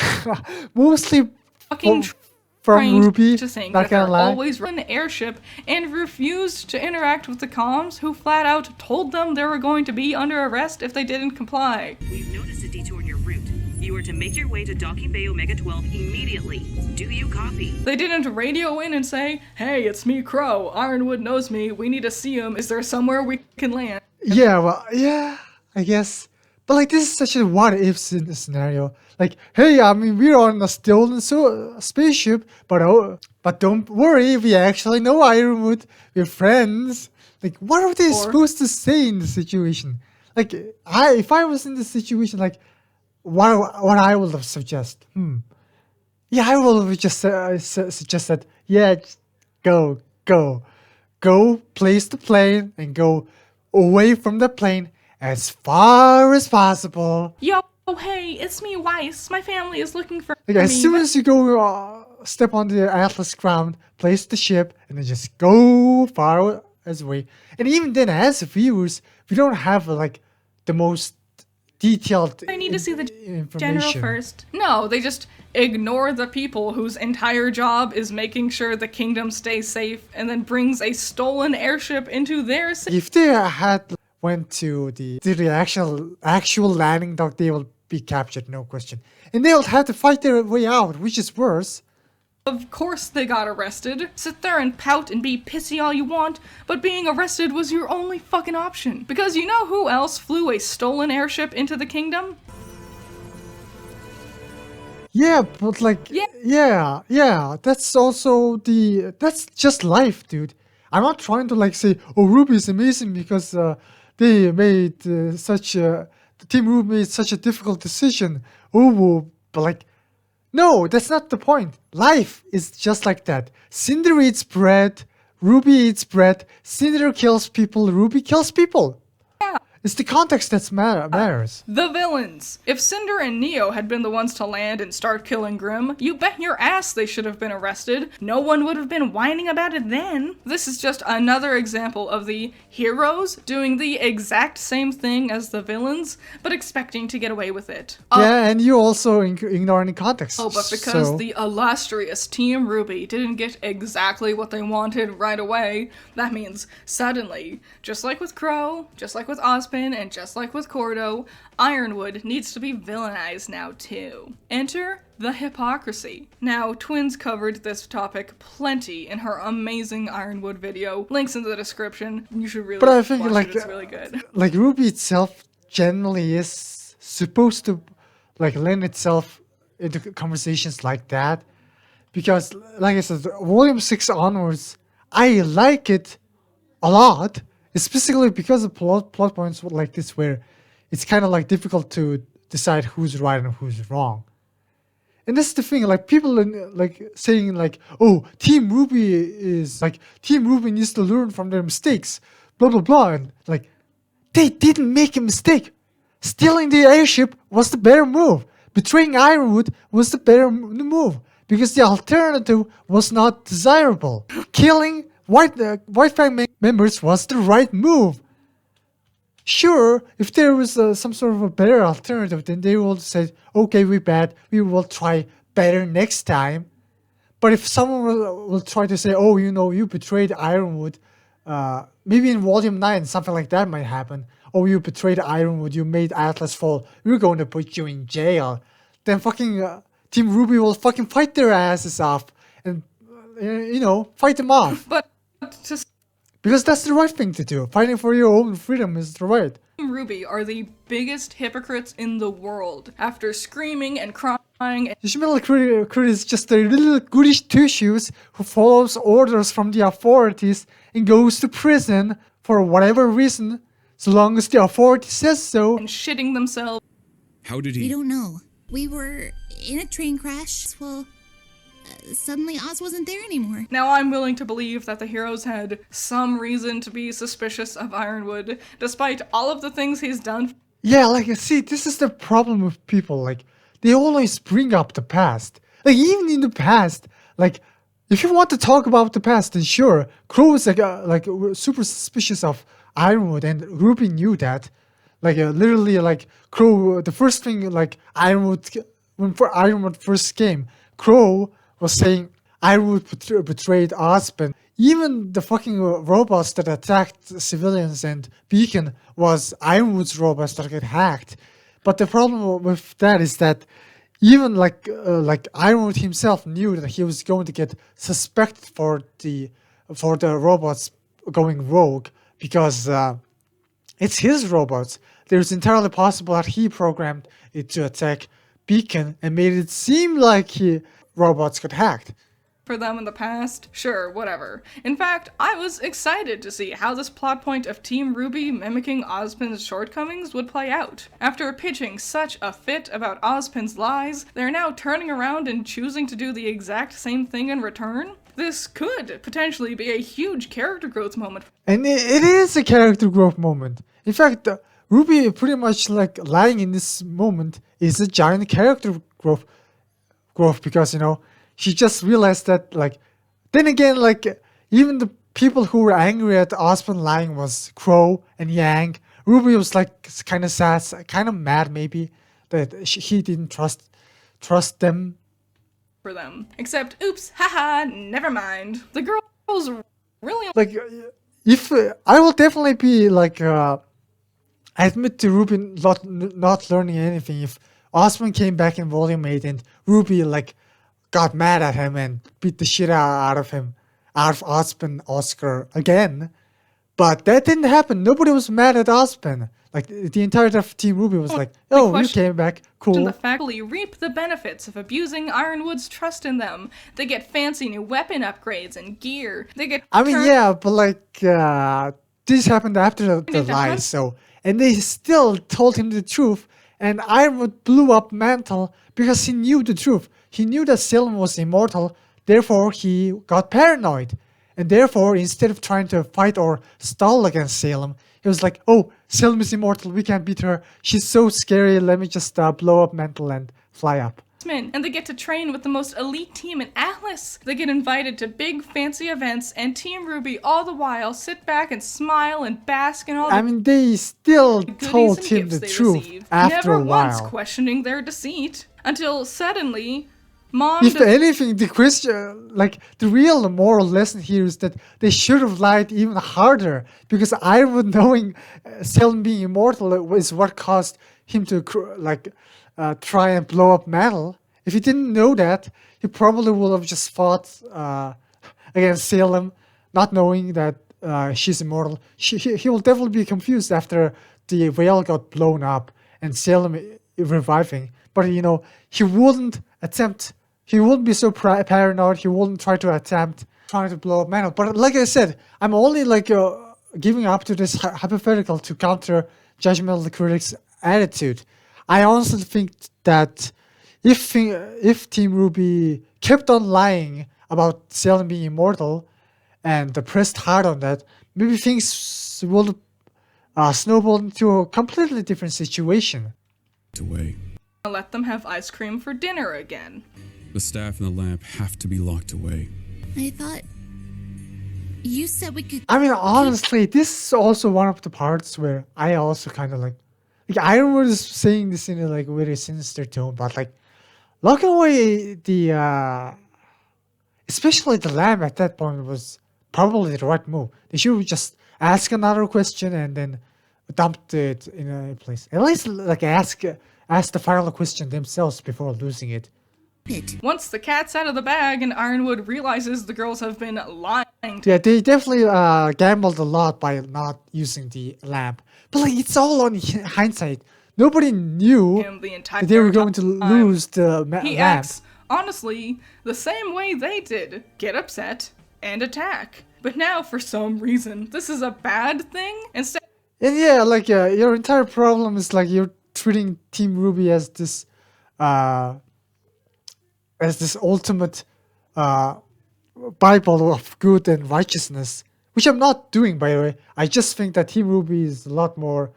mostly fucking from trained RWBY. to think Not that they're gonna lie. always run an airship and refused to interact with the comms, who flat out told them they were going to be under arrest if they didn't comply. We've noticed a detour in your route. You are to make your way to Docking Bay Omega 12 immediately. Do you copy? They didn't radio in and say, "Hey, it's me, Crow. Ironwood knows me. We need to see him. Is there somewhere we can land?" Yeah, well, yeah, I guess. But like, this is such a what-if scenario. Like, hey, I mean, we're on a stolen spaceship, but don't worry, we actually know Ironwood. We're friends. Like, what are they supposed to say in the situation? Like, if I was in this situation, like, what I would have suggest? Yeah, I will have just suggest that. Yeah, just go, place the plane and go away from the plane as far as possible. Yo, hey, it's me, Weiss. My family is looking for Like, me. as soon as you go step on the Atlas ground, place the ship, and then just go far as away. And even then, as viewers, we don't have like the most detailed I need to see the information. general first. No, they just ignore the people whose entire job is making sure the kingdom stays safe and then brings a stolen airship into their city. If they had went to the actual landing dock, they will be captured, no question. And they will have to fight their way out, which is worse. Of course they got arrested. Sit there and pout and be pissy all you want, but being arrested was your only fucking option. Because you know who else flew a stolen airship into the kingdom? Yeah, but like, yeah, that's also that's just life, dude. I'm not trying to like say, oh, RWBY is amazing because they made the Team RWBY made such a difficult decision. Oh, but like, no, that's not the point. Life is just like that. Cinder eats bread, RWBY eats bread, Cinder kills people, RWBY kills people. Yeah. It's the context that matters. The villains. If Cinder and Neo had been the ones to land and start killing Grimm, you bet your ass they should have been arrested. No one would have been whining about it then. This is just another example of the heroes doing the exact same thing as the villains, but expecting to get away with it. Yeah, and you also ignore any context. Oh, but because so- the illustrious Team RWBY didn't get exactly what they wanted right away, that means suddenly, just like with Crow, just like with Ozpin, and just like with Cordo, Ironwood needs to be villainized now too. Enter the hypocrisy. Now, Twins covered this topic plenty in her amazing Ironwood video. Links in the description. You should really But I think watch like it. It's really good. like RWBY itself generally is supposed to like lend itself into conversations like that. because, like I said, Volume 6 onwards, I like it a lot, especially because of plot points like this where it's kind of like difficult to decide who's right and who's wrong. And that's the thing, like people like saying like, oh, Team RWBY needs to learn from their mistakes, blah blah blah, and like they didn't make a mistake. Stealing the airship was the better move. Betraying Ironwood was the better move because the alternative was not desirable. Killing White Flag members was the right move. Sure, if there was some sort of a better alternative, then they will say, okay, we bad, we will try better next time. But if someone will try to say, oh, you betrayed Ironwood, maybe in Volume 9, something like that might happen. Oh, you betrayed Ironwood, you made Atlas fall, we're going to put you in jail. Then fucking Team RWBY will fucking fight their asses off and, fight them off. But to Because that's the right thing to do. Fighting for your own freedom is the right. Team RWBY are the biggest hypocrites in the world. After screaming and crying and Ishmael Critic is just a little goodish two-shoes who follows orders from the authorities and goes to prison for whatever reason, so long as the authority says so. shitting themselves. How did We he? don't know. We were in a train crash. Well, suddenly Oz wasn't there anymore. Now I'm willing to believe that the heroes had some reason to be suspicious of Ironwood, despite all of the things he's done. Yeah, like, see, this is the problem with people. Like, they always bring up the past. Like, even in the past, like, if you want to talk about the past, then sure, Crow was like super suspicious of Ironwood, and RWBY knew that. Like, literally, like, Crow, the first thing, like, when Ironwood first came, Crow was saying Ironwood betrayed Ospen. Even the fucking robots that attacked civilians and Beacon was Ironwood's robots that get hacked. But the problem with that is that even like Ironwood himself knew that he was going to get suspected for the robots going rogue because it's his robots. It's entirely possible that he programmed it to attack Beacon and made it seem like robots got hacked. For them in the past, sure, whatever. In fact, I was excited to see how this plot point of Team RWBY mimicking Ozpin's shortcomings would play out. After pitching such a fit about Ozpin's lies, they're now turning around and choosing to do the exact same thing in return? This could potentially be a huge character growth moment. And it is a character growth moment. In fact, RWBY pretty much like lying in this moment is a giant character growth because, she just realized that, like, then again, like, even the people who were angry at Ospen lying was Crow and Yang. RWBY was, like, kind of sad, kind of mad, maybe, that he didn't trust them. For them. Except, oops, haha, never mind. The girls really Like, if I will definitely be, like, I admit to RWBY not learning anything if Ospen came back in Volume 8 and RWBY, like, got mad at him and beat the shit out of Ospen Oscar again. But that didn't happen. Nobody was mad at Ospen. Like, the entire Team RWBY was like, oh, you came back, cool. the faculty reap the benefits of abusing Ironwood's trust in them. They get fancy new weapon upgrades and gear. They get Yeah, but like, this happened after the lies, so, and they still told him the truth, and Ironwood blew up Mantle because he knew the truth. He knew that Salem was immortal, therefore he got paranoid. And therefore, instead of trying to fight or stall against Salem, he was like, oh, Salem is immortal, we can't beat her. She's so scary, let me just blow up Mantle and fly up. and they get to train with the most elite team in Atlas. They get invited to big fancy events, and Team RWBY all the while sit back and smile and bask in all the They still goodies told and him gifts the they truth receive, after never a while. once questioning their deceit, until suddenly, Mom If anything, the real moral lesson here is that they should have lied even harder, because Ironwood knowing Salem being immortal is what caused him to try and blow up Mantle. If he didn't know that, he probably would have just fought against Salem, not knowing that she's immortal. He will definitely be confused after the whale got blown up and Salem reviving. But he wouldn't attempt he wouldn't be so paranoid. He wouldn't try to attempt trying to blow up Manuel. But like I said, I'm only like giving up to this hypothetical to counter judgmental critics' attitude. I honestly think that if Team RWBY kept on lying about Salem being immortal and pressed hard on that, maybe things will snowball into a completely different situation. Away. Let them have ice cream for dinner again. The staff and the lamp have to be locked away. I thought you said we could. I mean, honestly, this is also one of the parts where I also kind of like Ironwood is saying this in a like very sinister tone, but like locking away the especially the lamp at that point was probably the right move. They should just ask another question and then dumped it in a place. At least like ask the final question themselves before losing it. Once the cat's out of the bag and Ironwood realizes the girls have been lying to Yeah, they definitely gambled a lot by not using the lamp. But like, it's all on hindsight. Nobody knew him the entire that they were going to time, lose the he lamp. acts, honestly, the same way they did. Get upset and attack. But now, for some reason, this is a bad thing? Instead And yeah, like your entire problem is like you're treating Team RWBY as this ultimate Bible of good and righteousness, which I'm not doing, by the way. I just think that Team RWBY is a lot more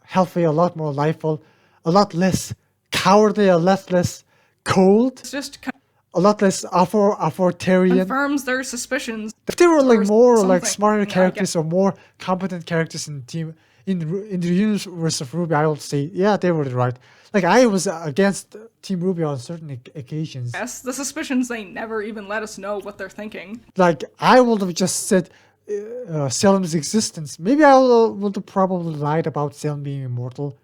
healthy, a lot more liveful, a lot less cowardly, a lot less cold, it's just a lot less authoritarian. confirms their suspicions. If there were like more like something. smarter Yeah, I characters or more competent characters in the universe of RWBY, I would say yeah, they were right. Like I was against Team RWBY on certain occasions. Yes, the suspicions they never even let us know what they're thinking. Like I would have just said Salem's existence. Maybe I would have probably lied about Salem being immortal,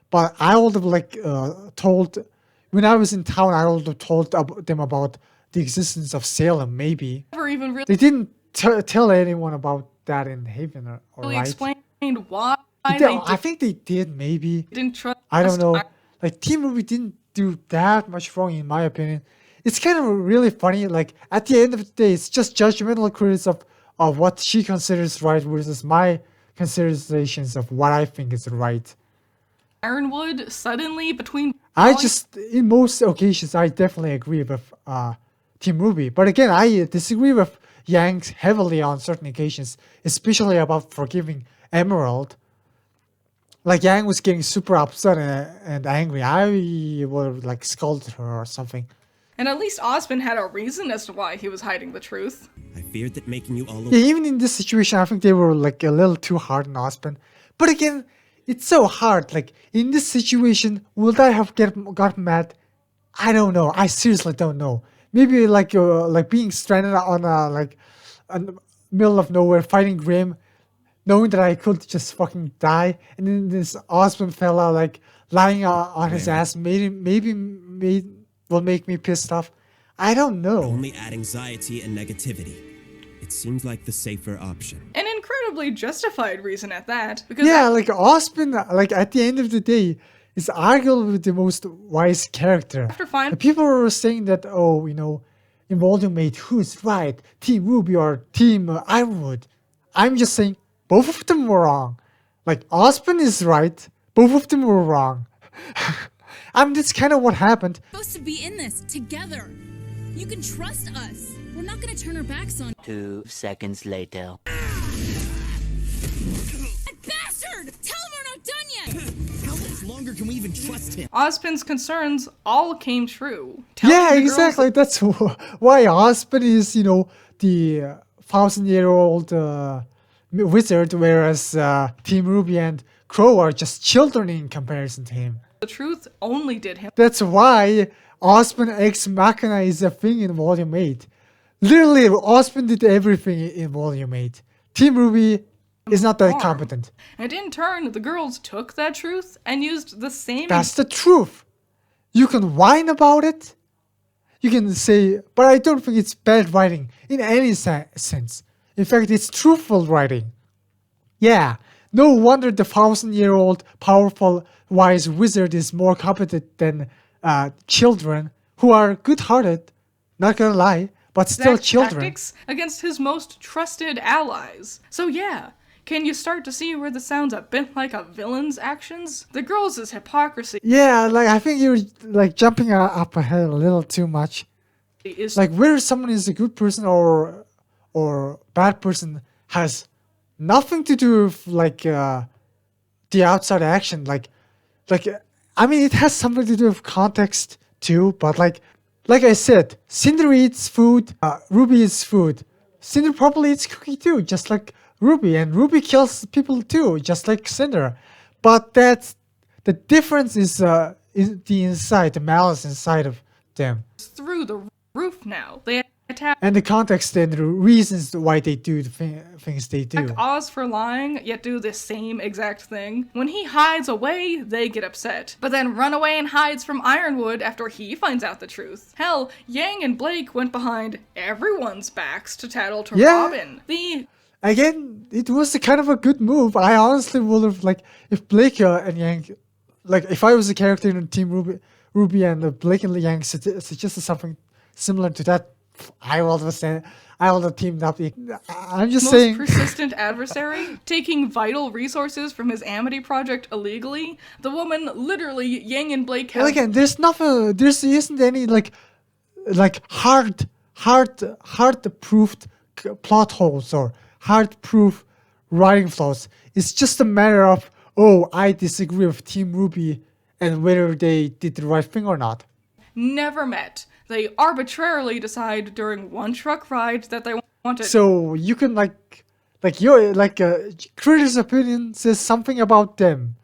but I would have like told when I was in town. I would have told them about the existence of Salem. Maybe Never even really they didn't tell anyone about that in Haven, or right? explained why They- they I think they did. Maybe didn't trust. I don't know. Like Team RWBY didn't do that much wrong, in my opinion. It's kind of really funny. Like at the end of the day, it's just judgmental critics of what she considers right versus my considerations of what I think is right. Ironwood suddenly between. I just, in most occasions, I definitely agree with Team RWBY. But again, I disagree with Yang heavily on certain occasions, especially about forgiving Emerald. Like Yang was getting super upset and angry. I would like scolded her or something. And at least Osmond had a reason as to why he was hiding the truth. I feared that making you all Yeah, even in this situation, I think they were like a little too hard on Osmond. But again, it's so hard. Like in this situation, would I have got mad? I don't know. I seriously don't know. Maybe like being stranded on a middle of nowhere, fighting Grim, knowing that I could just fucking die, and then this Osmond fella like lying on his ass maybe will make me pissed off. I don't know. only add anxiety and negativity. It seems like the safer option. An incredibly justified reason at that. Because Yeah, like Osmond, like at the end of the day, is arguably the most wise character. after finding And people were saying that, oh, you know, in Volume 8, who's right? Team RWBY or Team Ironwood? I'm just saying, both of them were wrong. Like, Osmond is right, both of them were wrong. That's kind of what happened. Supposed to be in this together. You can trust us. We're not gonna turn our backs on 2 seconds later. that bastard. Tell him we're not done yet. How much longer can we even trust him? Osmond's concerns all came true. Telling Yeah, the girls exactly. That's why Osmond is, you know, the 1,000-year-old wizard, whereas Team RWBY and Crow are just children in comparison to him. the truth only did him. That's why Osmond Ex Machina is a thing in Volume 8. Literally, Osmond did everything in Volume 8. Team RWBY is not that competent. And in turn, the girls took that truth and used the same. That's the truth. You can whine about it. You can say, but I don't think it's bad writing in any sense. In fact, it's truthful writing. Yeah, no wonder the 1,000-year-old powerful wise wizard is more competent than children who are good-hearted, not gonna lie, but still exact children. tactics against his most trusted allies. So yeah, can you start to see where this sounds a bit like a villain's actions? The girls' hypocrisy Yeah, like I think you're like jumping up ahead a little too much. is Like whether someone is a good person or bad person has nothing to do with like the outside action. Like I mean, it has something to do with context too. But like I said, Cinder eats food. Ruby eats food. Cinder probably eats cookie too, just like Ruby, and Ruby kills people too, just like Cinder. But that's the difference is the inside, the malice inside of them, through the roof now. They attack and the context and the reasons why they do the things they do. Oz for lying, yet do the same exact thing. When he hides away, they get upset, but then run away and hides from Ironwood after he finds out the truth. Hell, Yang and Blake went behind everyone's backs to tattle to Yeah. Robin. Again, it was a kind of a good move. I honestly would have, like, if Blake and Yang, like, if I was a character in Team Ruby and Blake and Yang suggested something similar to that, I would have teamed up. I'm just most saying. persistent adversary, taking vital resources from his Amity project illegally. The woman, literally, Yang and Blake have Again, there isn't any like hard proved plot holes or hard proof writing flaws. It's just a matter of, oh, I disagree with Team Ruby and whether they did the right thing or not. never met. They arbitrarily decide during one truck ride that they want to. So you can your critic's opinion says something about them.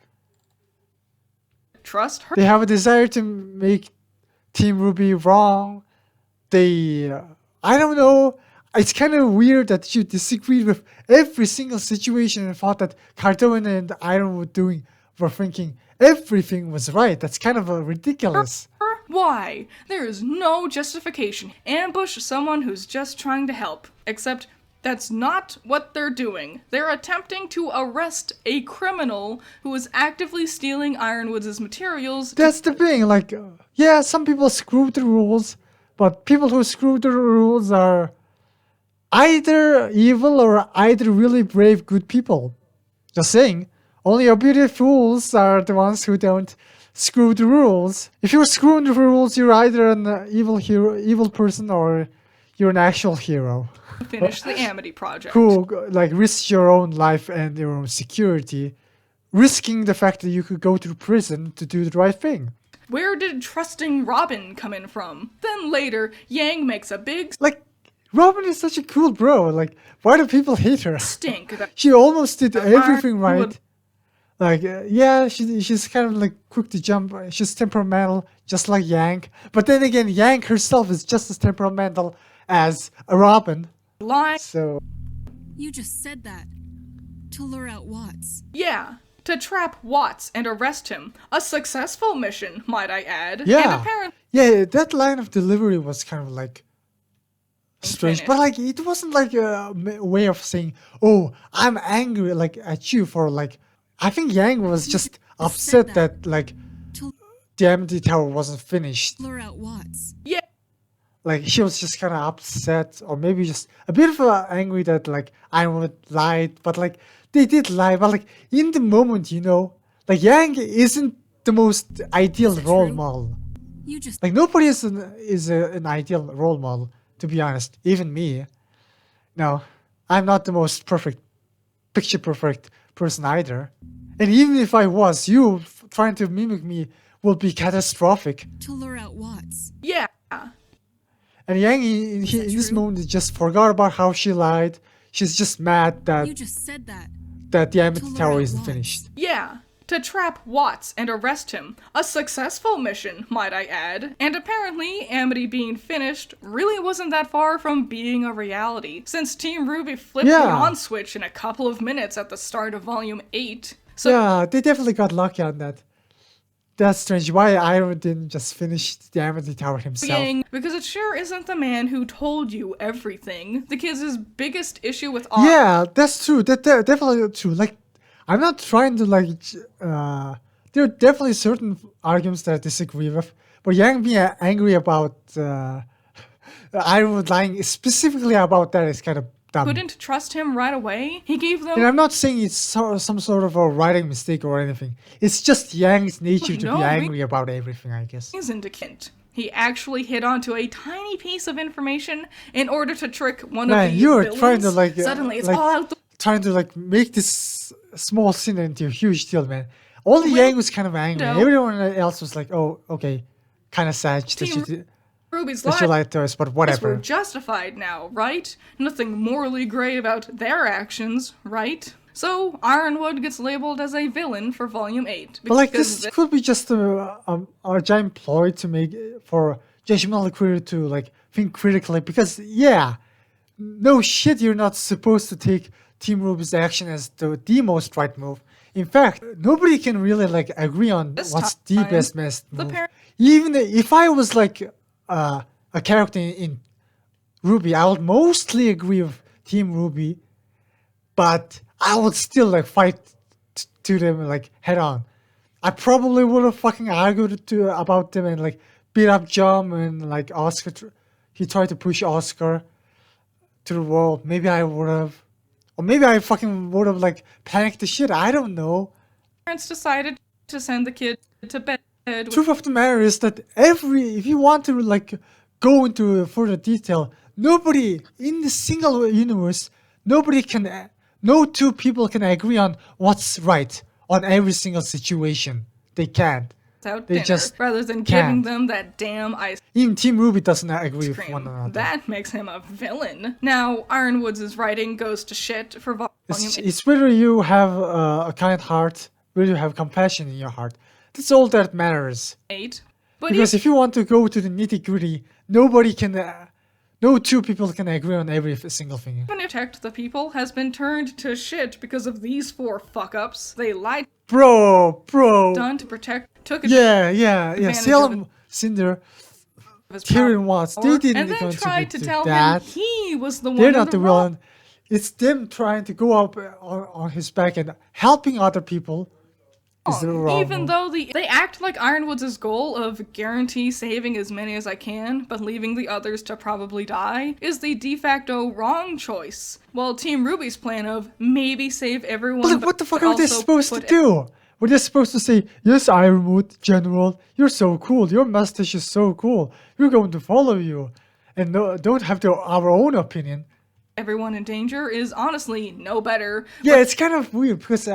Trust her. They have a desire to make Team Ruby wrong. They, I don't know. It's kind of weird that you disagreed with every single situation and thought that Cardone and Ironwood were thinking everything was right. That's kind of ridiculous. Why? There is no justification. Ambush someone who's just trying to help. Except that's not what they're doing. They're attempting to arrest a criminal who is actively stealing Ironwood's materials. That's the thing. Like, yeah, some people screw the rules, but people who screw the rules are either evil or either really brave, good people. Just saying. Only obedient fools are the ones who don't screw the rules. If you're screwing the rules, you're either an evil person, or you're an actual hero. Finish the Amity project. Who risks your own life and your own security, risking the fact that you could go to prison to do the right thing. Where did trusting Robin come in from? Then later, Yang makes a big Robin is such a cool bro. Like, why do people hate her? stink. She almost did everything right. Yeah, she's kind of quick to jump. She's temperamental, just like Yang. But then again, Yang herself is just as temperamental as a Robin. Lie. So You just said that. To lure out Watts. Yeah, to trap Watts and arrest him. A successful mission, might I add. yeah, And apparently yeah, that line of delivery was kind of strange, finished. but it wasn't a way of saying, "Oh, I'm angry at you for I think Yang was just upset that To the Amity Tower wasn't finished. lure out Watts. Yeah. She was just kind of upset, or maybe just a bit of angry that Ironwood lied, but they did lie. But in the moment, Yang isn't the most ideal role true? model. You just Nobody is an ideal role model, to be honest. Even me. No, I'm not the most picture perfect person either. And even if I was, you trying to mimic me would be catastrophic. to lure out Watts. Yeah. And Yang in this true? moment just forgot about how she lied. She's just mad that You just said that. the Amity lure Tower out isn't Watts. finished. Yeah. To trap Watts and arrest him. A successful mission, might I add. And apparently, Amity being finished really wasn't that far from being a reality, since Team RWBY flipped the Yeah. on switch in a couple of minutes at the start of Volume 8. So Yeah, they definitely got lucky on that. That's strange. Why Iron didn't just finish the Amity Tower himself? Yang, because it sure isn't the man who told you everything. The kid's biggest issue with all. Yeah, that's true. That's definitely true. I'm not trying to there are definitely certain arguments that I disagree with, But Yang being angry about Ironwood lying specifically about that is kind of dumb. couldn't trust him right away. He gave them And I'm not saying it's some sort of a writing mistake or anything. It's just Yang's nature to No be angry about everything, I guess. reason to kint. He actually hit onto a tiny piece of information in order to trick one Man, of the you're villains. trying to like Suddenly, it's like, all out the trying to like make this small sin into a huge deal, man. Only Yang was kind of angry. window. Everyone else was like, "Oh, okay, kind of sad that Team Ruby's you lies lied to us, but were whatever." justified now, right? Nothing morally gray about their actions, right? So, Ironwood gets labeled as a villain for Volume 8. But like because this could be just a giant ploy to make for judgmental creator to like think critically, because yeah, no shit, you're not supposed to take Team Ruby's action as the most right move. In fact, nobody can really like agree on This what's the time, best the move. par- Even if I was like a character in Ruby, I would mostly agree with Team Ruby, but I would still like fight to them like head on. I probably would have fucking argued about them and like beat up John and like Oscar. He tried to push Oscar to the wall. Maybe I would have, or maybe I fucking would have like panicked the shit. I don't know. parents decided to send the kid to bed with Truth of the matter is that if you want to like go into further detail, nobody in the single universe, no two people can agree on what's right on every single situation. They can't. out They dinner just rather than giving can't. them that damn ice Even Team Ruby doesn't agree with cream. one another. That makes him a villain. Now, Ironwood's writing goes to shit for Volume It's whether you have a kind heart, whether you have compassion in your heart. That's all that matters. 8. But Because if you want to go to the nitty gritty, no two people can agree on every single thing. even if protect the people has been turned to shit because of these 4 fuck-ups. They lied Bro. done to protect, took Yeah. advantage Salem, Cinder, of his Tyrion Watts, they power, didn't and then contribute tried to tell that. him he was the one They're in not the wrong. villain. It's them trying to go up on his back and helping other people. Is the wrong Even move. though they act like Ironwood's goal of guarantee saving as many as I can, but leaving the others to probably die, is the de facto wrong choice. While Team Ruby's plan of maybe save everyone, But like, what the fuck but are they also supposed to put do? Were they supposed to say, "Yes, Ironwood, General, you're so cool. Your mustache is so cool. We're going to follow you," and don't have our own opinion? everyone in danger is honestly no better. Yeah, it's kind of weird because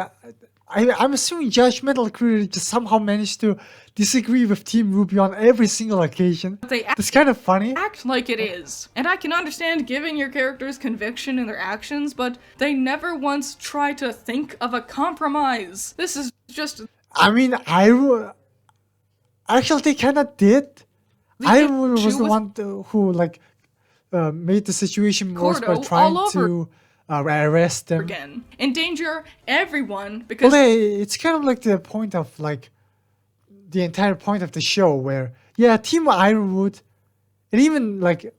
I'm assuming Judgmental Creator just somehow managed to disagree with Team Ruby on every single occasion. They That's kind of funny. act like it is. And I can understand giving your characters conviction in their actions, but they never once try to think of a compromise. This is just I mean, actually they kind of did. Ironwood was issue the with one who like made the situation worse by Cordo trying all over to arrest them. again. Endanger everyone because Well, it's kind of like the point of like the entire point of the show, where Team Ironwood, and even like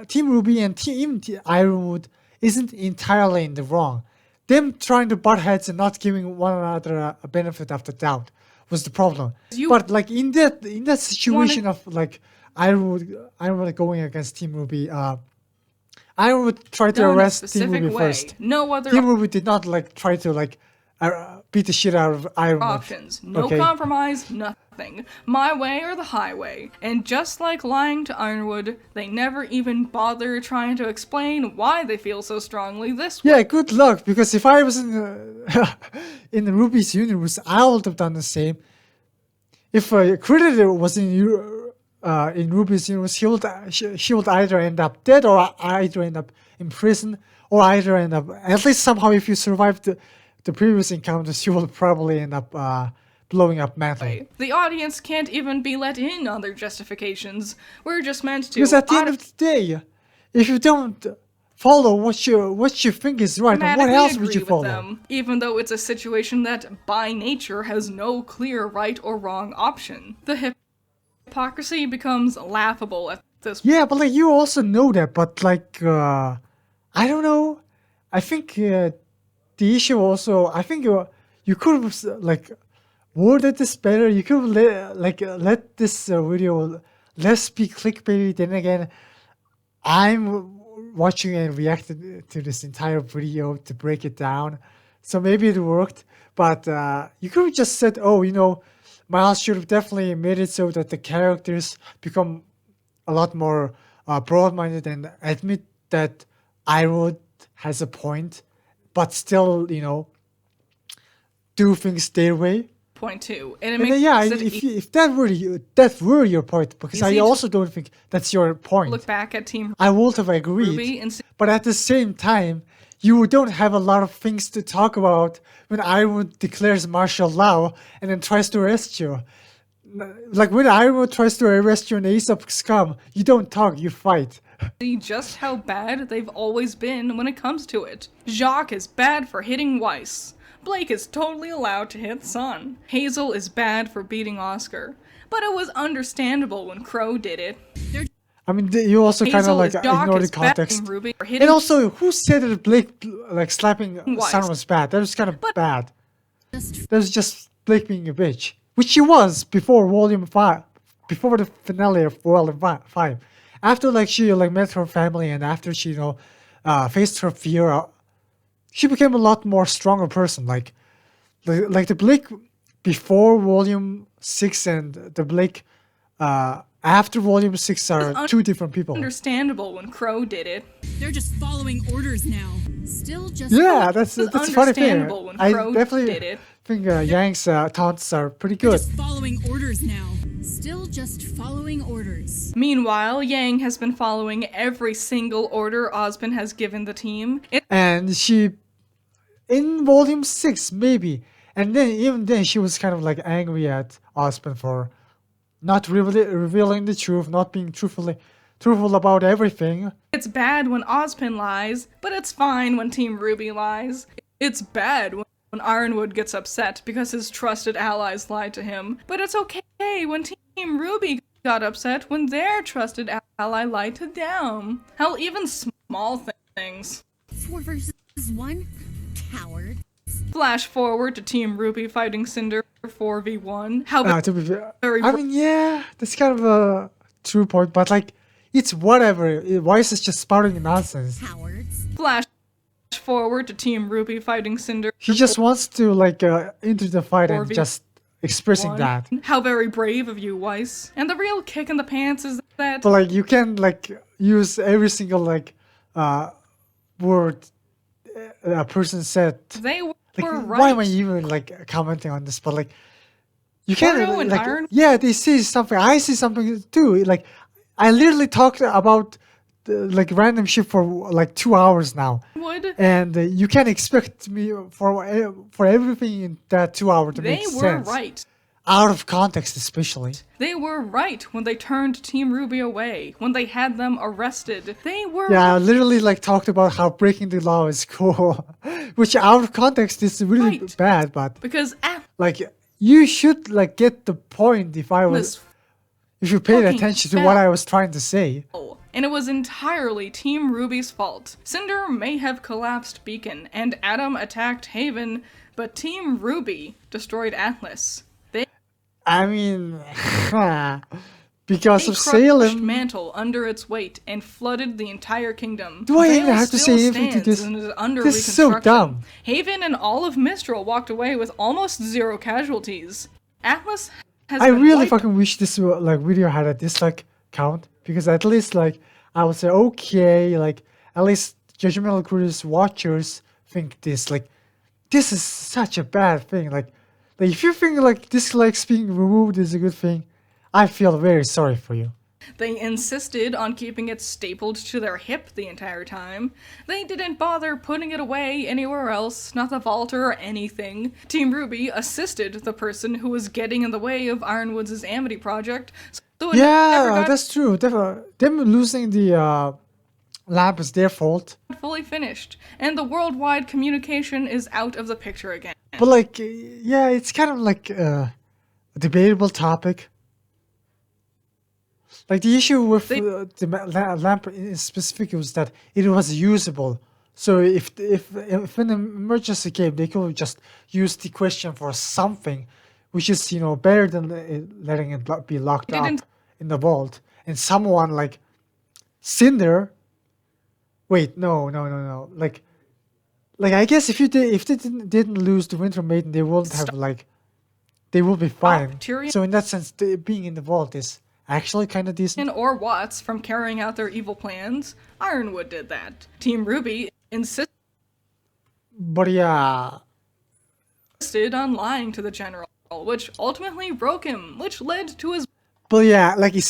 Team Ruby and even Ironwood isn't entirely in the wrong. Them trying to butt heads and not giving one another a benefit of the doubt was the problem. But like in that situation of like Ironwood going against Team Ruby, Ironwood tried to done in a arrest Team specific Ruby way. first. No other Team Ruby did not like try to like beat the shit out of Ironwood. options. No Okay. compromise, nothing. My way or the highway. And just like lying to Ironwood, they never even bother trying to explain why they feel so strongly this way. Yeah, good luck, because if I was in in Ruby's universe, I would have done the same. If a Critic was in Ruby's universe, she would either end up dead or either end up in prison or either end up, at least somehow, if you survived the previous encounters, she will probably end up blowing up mentally. The audience can't even be let in on their justifications. We're just meant to Because at the end of the day, if you don't follow what you think is right, then what automatically else would agree you with follow? them, even though it's a situation that by nature has no clear right or wrong option. The hypocrisy becomes laughable at this point. Yeah, but like you also know that, but like I don't know. I think the issue also, I think you could have like worded this better. You could let this video less be clickbaity. Then again, I'm watching and reacting to this entire video to break it down, so maybe it worked. But you could have just said, "Oh, Miles should have definitely made it so that the characters become a lot more broad-minded and admit that Ironwood has a point, but still, do things their way." Point two. And it And makes then, yeah, it if that were your point, because I easy to also don't think that's your point. look back at Team I would have agreed, Ruby and see but at the same time, you don't have a lot of things to talk about when Ironwood declares martial law and then tries to arrest you. Like when Ironwood tries to arrest you in Ace of Scum, you don't talk, you fight. just how bad they've always been when it comes to it. Jacques is bad for hitting Weiss. Blake is totally allowed to hit Sun. Hazel is bad for beating Oscar. But it was understandable when Crow did it. I mean, you also kind of Hazel like is Jacques ignore the is bad context. for Ruby for And hitting also, who said that Blake slapping Weiss. Sun was bad? That was kind of bad. Just That was just Blake being a bitch, which she was before Volume 5, before the finale of Volume 5. After she met her family and after she faced her fear, she became a lot more stronger person. Like the Blake before Volume 6 and the Blake after Volume 6 are two different people. understandable when Crow did it. they're just following orders now. Still just Yeah, that's It was a funny thing. understandable when I Crow definitely did it. think Yang's taunts are pretty they're good. just following orders now. Still just following orders. Meanwhile, Yang has been following every single order Ozpin has given the team. And she, in Volume 6 maybe, and then even then she was kind of angry at Ozpin for not revealing the truth, not being truthful about everything. It's bad when Ozpin lies, but it's fine when Team RWBY lies. It's bad when Ironwood gets upset because his trusted allies lied to him, but it's okay when Team RWBY got upset when their trusted ally lied to them. Hell, even small things. 4 versus 1? Coward. Flash forward to Team RWBY fighting Cinder 4v1. How To be fair, very I mean, yeah, that's kind of a true point, but it's whatever. Weiss is just spouting nonsense. Cowards. Flash forward to Team RWBY fighting Cinder. He just wants to enter the fight and 4v1. just expressing that. How very brave of you, Weiss. And the real kick in the pants is that But you can use every single word a person said. they were Why right. am I even commenting on this? But you Porno can't and Iron- yeah, they say something. I see something too. I literally talked about random shit for 2 hours now, Would and you can't expect me for everything in that 2 hours to they make were sense. right. Out of context, especially. They were right when they turned Team RWBY away, when they had them arrested. They were Yeah, I literally talked about how breaking the law is cool, which out of context is really Right. bad. But because you should get the point if you paid fucking attention to fell. what I was trying to say. and it was entirely Team RWBY's fault. Cinder may have collapsed Beacon, and Adam attacked Haven, but Team RWBY destroyed Atlas. They I mean, because of crushed Salem. Mantle under its weight and flooded the entire kingdom. Do I even Vale have to still say anything to stands this? and is under This is so reconstruction. dumb. Haven and all of Mistral walked away with almost 0 casualties. Atlas has I been really wiped fucking wish this video had a dislike count, because at least I would say okay, at least Judgmental Cruise watchers think this this is such a bad thing. If you think dislikes being removed is a good thing, I feel very sorry for you. They insisted on keeping it stapled to their hip the entire time. They didn't bother putting it away anywhere else, not the vault or anything. Team RWBY assisted the person who was getting in the way of Ironwood's Amity project, so it never Yeah, got that's true. Definitely, them losing the lab is their fault. fully finished, and the worldwide communication is out of the picture again. But yeah, it's kind of a debatable topic. The issue with the lamp in specific was that it was usable. So if an emergency came, they could have just used the question for something, which is better than letting it be locked up in the vault. And someone like Cinder. Wait, no. Like I guess if they didn't lose the Winter Maiden, they wouldn't have they will be fine. So in that sense, being in the vault is actually kind of decent. Or Watts from carrying out their evil plans. Ironwood did that. Team RWBY insisted on lying to the general, which ultimately broke him, which led to his. But yeah, like it's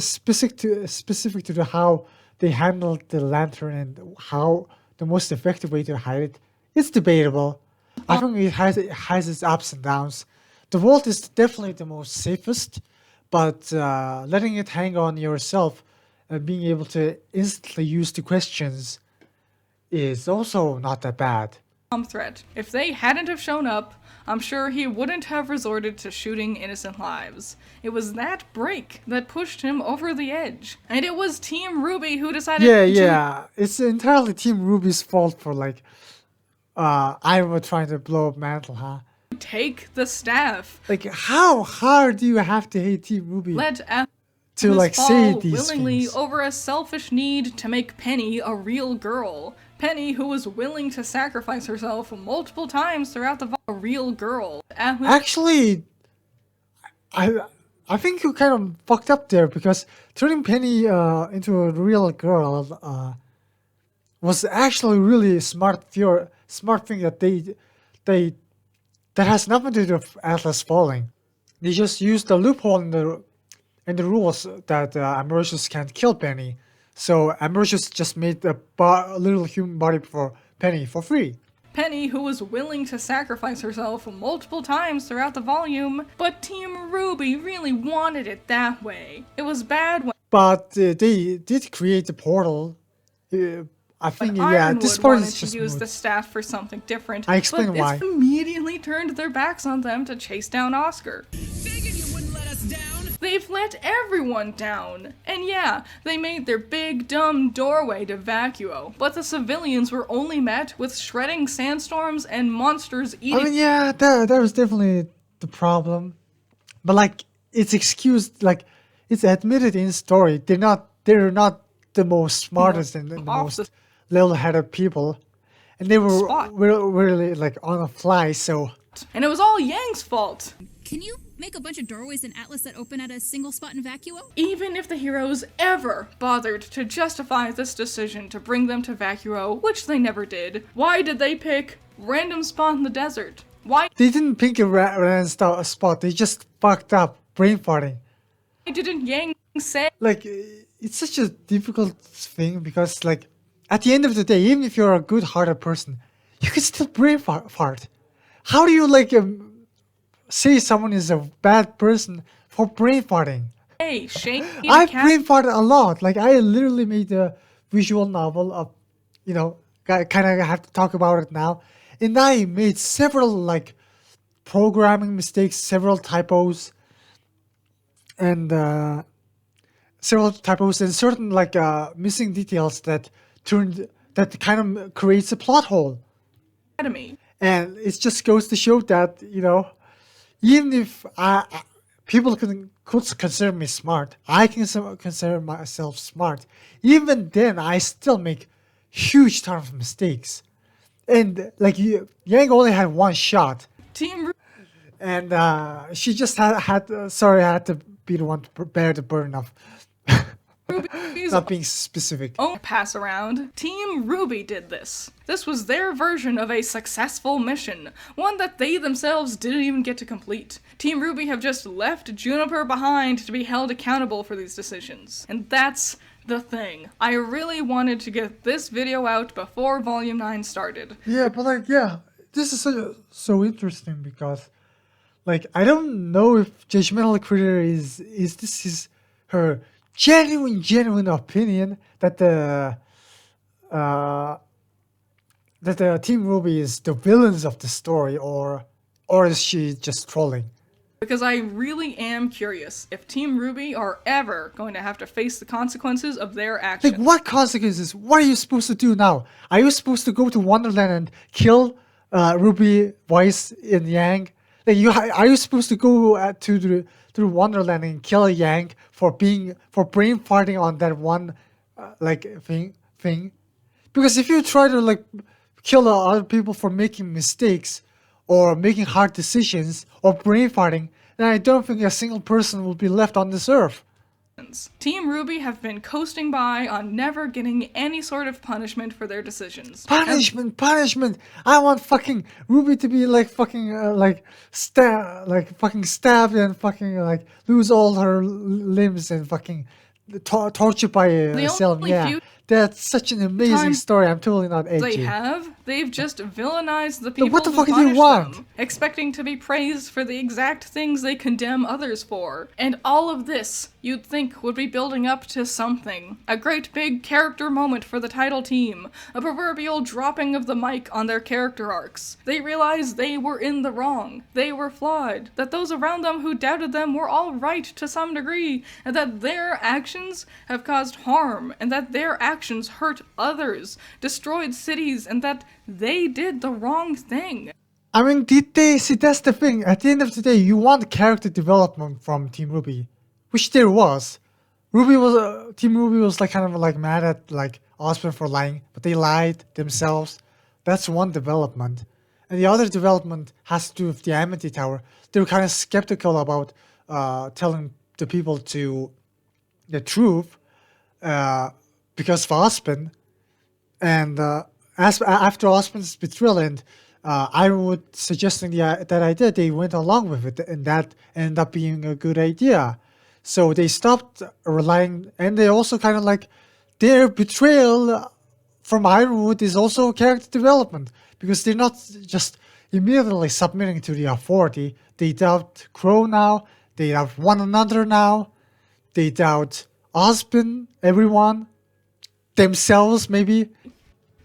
specific to how they handled the lantern and how the most effective way to hide it. It's debatable. I think it has its ups and downs. The vault is definitely the most safest, but letting it hang on yourself and being able to instantly use the questions is also not that bad. Threat. If they hadn't have shown up, I'm sure he wouldn't have resorted to shooting innocent lives. It was that break that pushed him over the edge. And it was Team RWBY who decided Yeah. It's entirely Team RWBY's fault for Ironwood trying to blow up Mantle, huh? Take the staff. Like, how hard do you have to hate Team RWBY to say these willingly things? Over a selfish need to make Penny a real girl. Penny, who was willing to sacrifice herself multiple times throughout a real girl. Actually, I think you kind of fucked up there, because turning Penny into a real girl was actually really a smart thing that that has nothing to do with Atlas falling. They just used the loophole in the rules that Ambrosius can't kill Penny. So Ambrosius just made a little human body for Penny for free. Penny, who was willing to sacrifice herself multiple times throughout the volume, but Team RWBY really wanted it that way. It was bad when... But they did create the portal. I think, this part is just to use the staff for something different. I explain why. But immediately turned their backs on them to chase down Oscar. Figured you wouldn't let us down. They've let everyone down. And yeah, they made their big dumb doorway to Vacuo, but the civilians were only met with shredding sandstorms and monsters eating. I mean, yeah, that was definitely the problem. But it's excused, it's admitted in story. They're not the most smartest and the most level-headed people, and they were really on a fly. So, and it was all Yang's fault. Can you make a bunch of doorways in Atlas that open at a single spot in Vacuo? Even if the heroes ever bothered to justify this decision to bring them to Vacuo, which they never did, why did they pick random spot in the desert? Why? They didn't pick a random spot. They just fucked up, brain farting. Why didn't Yang say? It's such a difficult thing, because at the end of the day, even if you're a good-hearted person, you can still brain fart. How do you say someone is a bad person for brain farting? Hey, Shane. I've brain farted a lot. I literally made a visual novel of, kind of have to talk about it now. And I made several programming mistakes, several typos, and certain missing details that kind of creates a plot hole. And it just goes to show that, even if people could consider me smart, I can consider myself smart. Even then, I still make huge ton of mistakes. And Yang only had one shot. And she just had to be the one to bear the burden of not being specific. Pass around. Team RWBY did this. This was their version of a successful mission, one that they themselves didn't even get to complete. Team RWBY have just left Juniper behind to be held accountable for these decisions. And that's the thing. I really wanted to get this video out before Volume 9 started. Yeah, but this is so interesting, because I don't know if Judgmental Critter is her genuine opinion that the Team RWBY is the villains of the story, or is she just trolling? Because I really am curious if Team RWBY are ever going to have to face the consequences of their actions. What consequences? What are you supposed to do now? Are you supposed to go to Wonderland and kill RWBY, Weiss, and Yang? Like, are you supposed to go to Wonderland and kill Yang for brain farting on that one thing? Because if you try to like kill other people for making mistakes or making hard decisions or brain farting, then I don't think a single person will be left on this earth. Team RWBY have been coasting by on never getting any sort of punishment for their decisions. Punishment! I want fucking RWBY to be like fucking fucking stabbed and fucking like lose all her limbs and fucking tortured by a cell. Yeah, that's such an amazing story. I'm totally not edgy. They've just villainized the people what the who fuck do you punish want? them, expecting to be praised for the exact things they condemn others for. And all of this, you'd think, would be building up to something. A great big character moment for the title team. A proverbial dropping of the mic on their character arcs. They realized they were in the wrong. They were flawed. That those around them who doubted them were all right to some degree. And that their actions have caused harm. And that their actions hurt others, destroyed cities, and that they did the wrong thing. I mean, did they? See, that's the thing. At the end of the day, you want character development from Team RWBY, which there was. Team RWBY was like kind of like mad at like Osprey for lying, but they lied themselves. That's one development, and the other development has to do with the Amity Tower. They were kind of skeptical about telling the people the truth because of Osprey, and after Osprey's betrayal and Ironwood suggesting that idea, they went along with it, and that ended up being a good idea. So they stopped relying, and they also kind of like their betrayal from Ironwood is also character development, because they're not just immediately submitting to the authority. They doubt Crow now, they doubt one another now, they doubt Osprey, everyone, themselves maybe.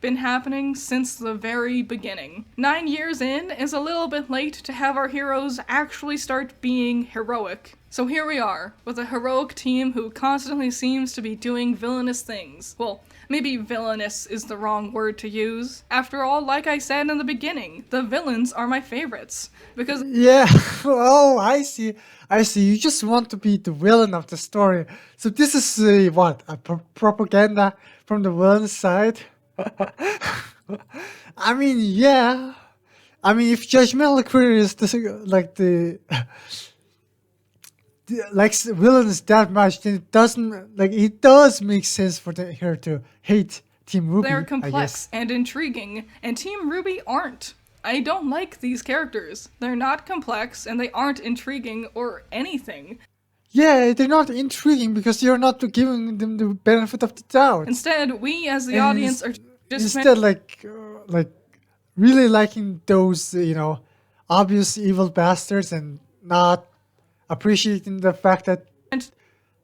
Been happening since the very beginning. 9 years in is a little bit late to have our heroes actually start being heroic. So here we are, with a heroic team who constantly seems to be doing villainous things. Well, maybe villainous is the wrong word to use. After all, like I said in the beginning, the villains are my favorites. Because yeah, oh, I see. You just want to be the villain of the story. So this is what, a propaganda from the villain side? I mean, yeah. I mean, if judgmental critic is likes villains that much, then it does make sense for her to hate Team RWBY. They're complex and intriguing, and Team RWBY aren't. I don't like these characters. They're not complex, and they aren't intriguing or anything. Yeah, they're not intriguing because you're not giving them the benefit of the doubt. Instead, we as the audience are just like really liking those obvious evil bastards and not appreciating the fact that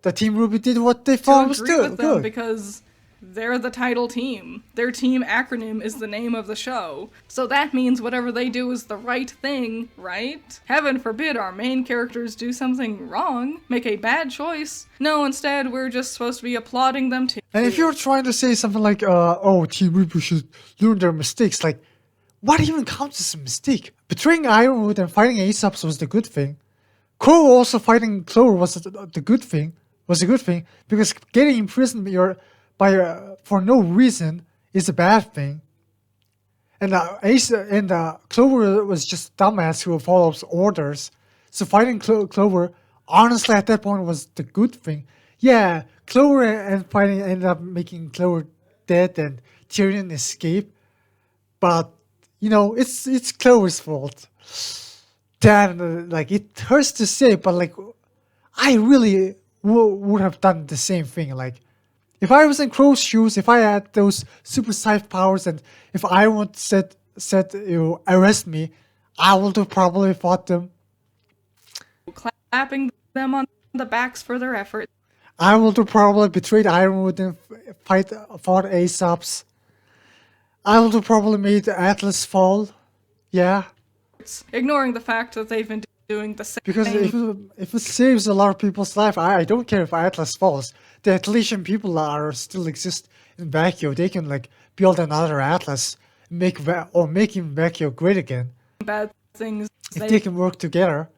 the Team RWBY did what they thought was good. Because they're the title team. Their team acronym is the name of the show. So that means whatever they do is the right thing, right? Heaven forbid our main characters do something wrong, make a bad choice. No, instead we're just supposed to be applauding them too. And if you're trying to say something like, oh, Team RWBY should learn their mistakes, like, what even counts as a mistake? Betraying Ironwood and fighting Aesop's was the good thing. Crow also fighting Clover was the good thing. Because getting imprisoned for no reason is a bad thing. And Clover was just a dumbass who follows orders. So fighting Clover, honestly, at that point was the good thing. Yeah, Clover and fighting ended up making Clover dead and Tyrion escape. But it's Clover's fault. Damn, it hurts to say, but I really would have done the same thing. If I was in Crow's shoes, if I had those super scythe powers, and if I would said arrest me, I would have probably fought them. Clapping them on the backs for their effort. I would have probably betrayed Ironwood and fought Aesop's. I would have probably made Atlas fall. Yeah. Ignoring the fact that they've been doing the same because if it saves a lot of people's life, I don't care if Atlas falls. The Atletian people still exist in Vecchio. They can build another Atlas, make him Vecchio great again. Bad things. if they can work together.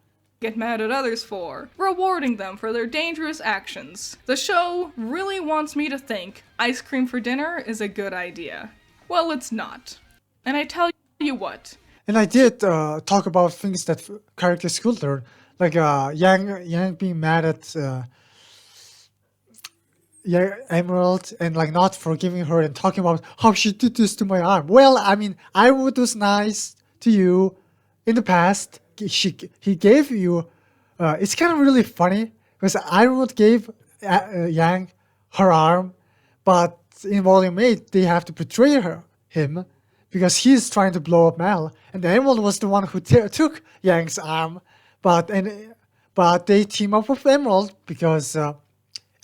Get mad at others for, rewarding them for their dangerous actions. The show really wants me to think ice cream for dinner is a good idea. Well, it's not. And I tell you what. And I did talk about things that characters could learn, like Yang being mad at Emerald and like not forgiving her and talking about how she did this to my arm. Well, I mean, Ironwood was nice to you in the past. He gave you. It's kind of really funny because Ironwood gave Yang her arm, but in Volume 8 they have to betray him because he's trying to blow up Mal, and Emerald was the one who took Yang's arm, but they team up with Emerald because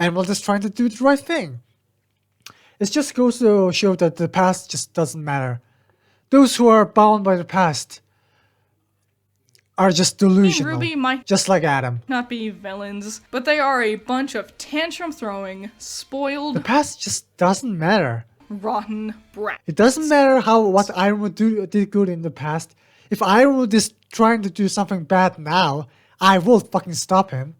Emerald is trying to do the right thing. It just goes to show that the past just doesn't matter. Those who are bound by the past are just delusional, RWBY might just like Adam. not be villains, but they are a bunch of tantrum-throwing, The spoiled, past just doesn't matter. rotten brats. It doesn't matter what Ironwood did good in the past. If Ironwood is trying to do something bad now, I will fucking stop him.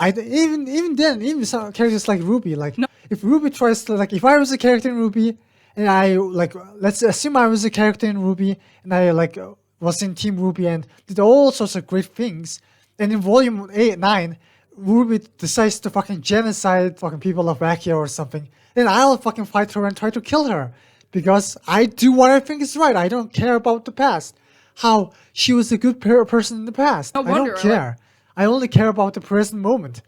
Even some characters like RWBY, like if RWBY tries to, like if I was a character in RWBY and I like, let's assume I was a character in RWBY and I like was in Team RWBY and did all sorts of great things, and in Volume 9 RWBY decides to fucking genocide fucking people of Vakia or something, then I'll fucking fight her and try to kill her because I do what I think is right. I don't care about the past, how she was a good person in the past. No I wonder don't care. I only care about the present moment.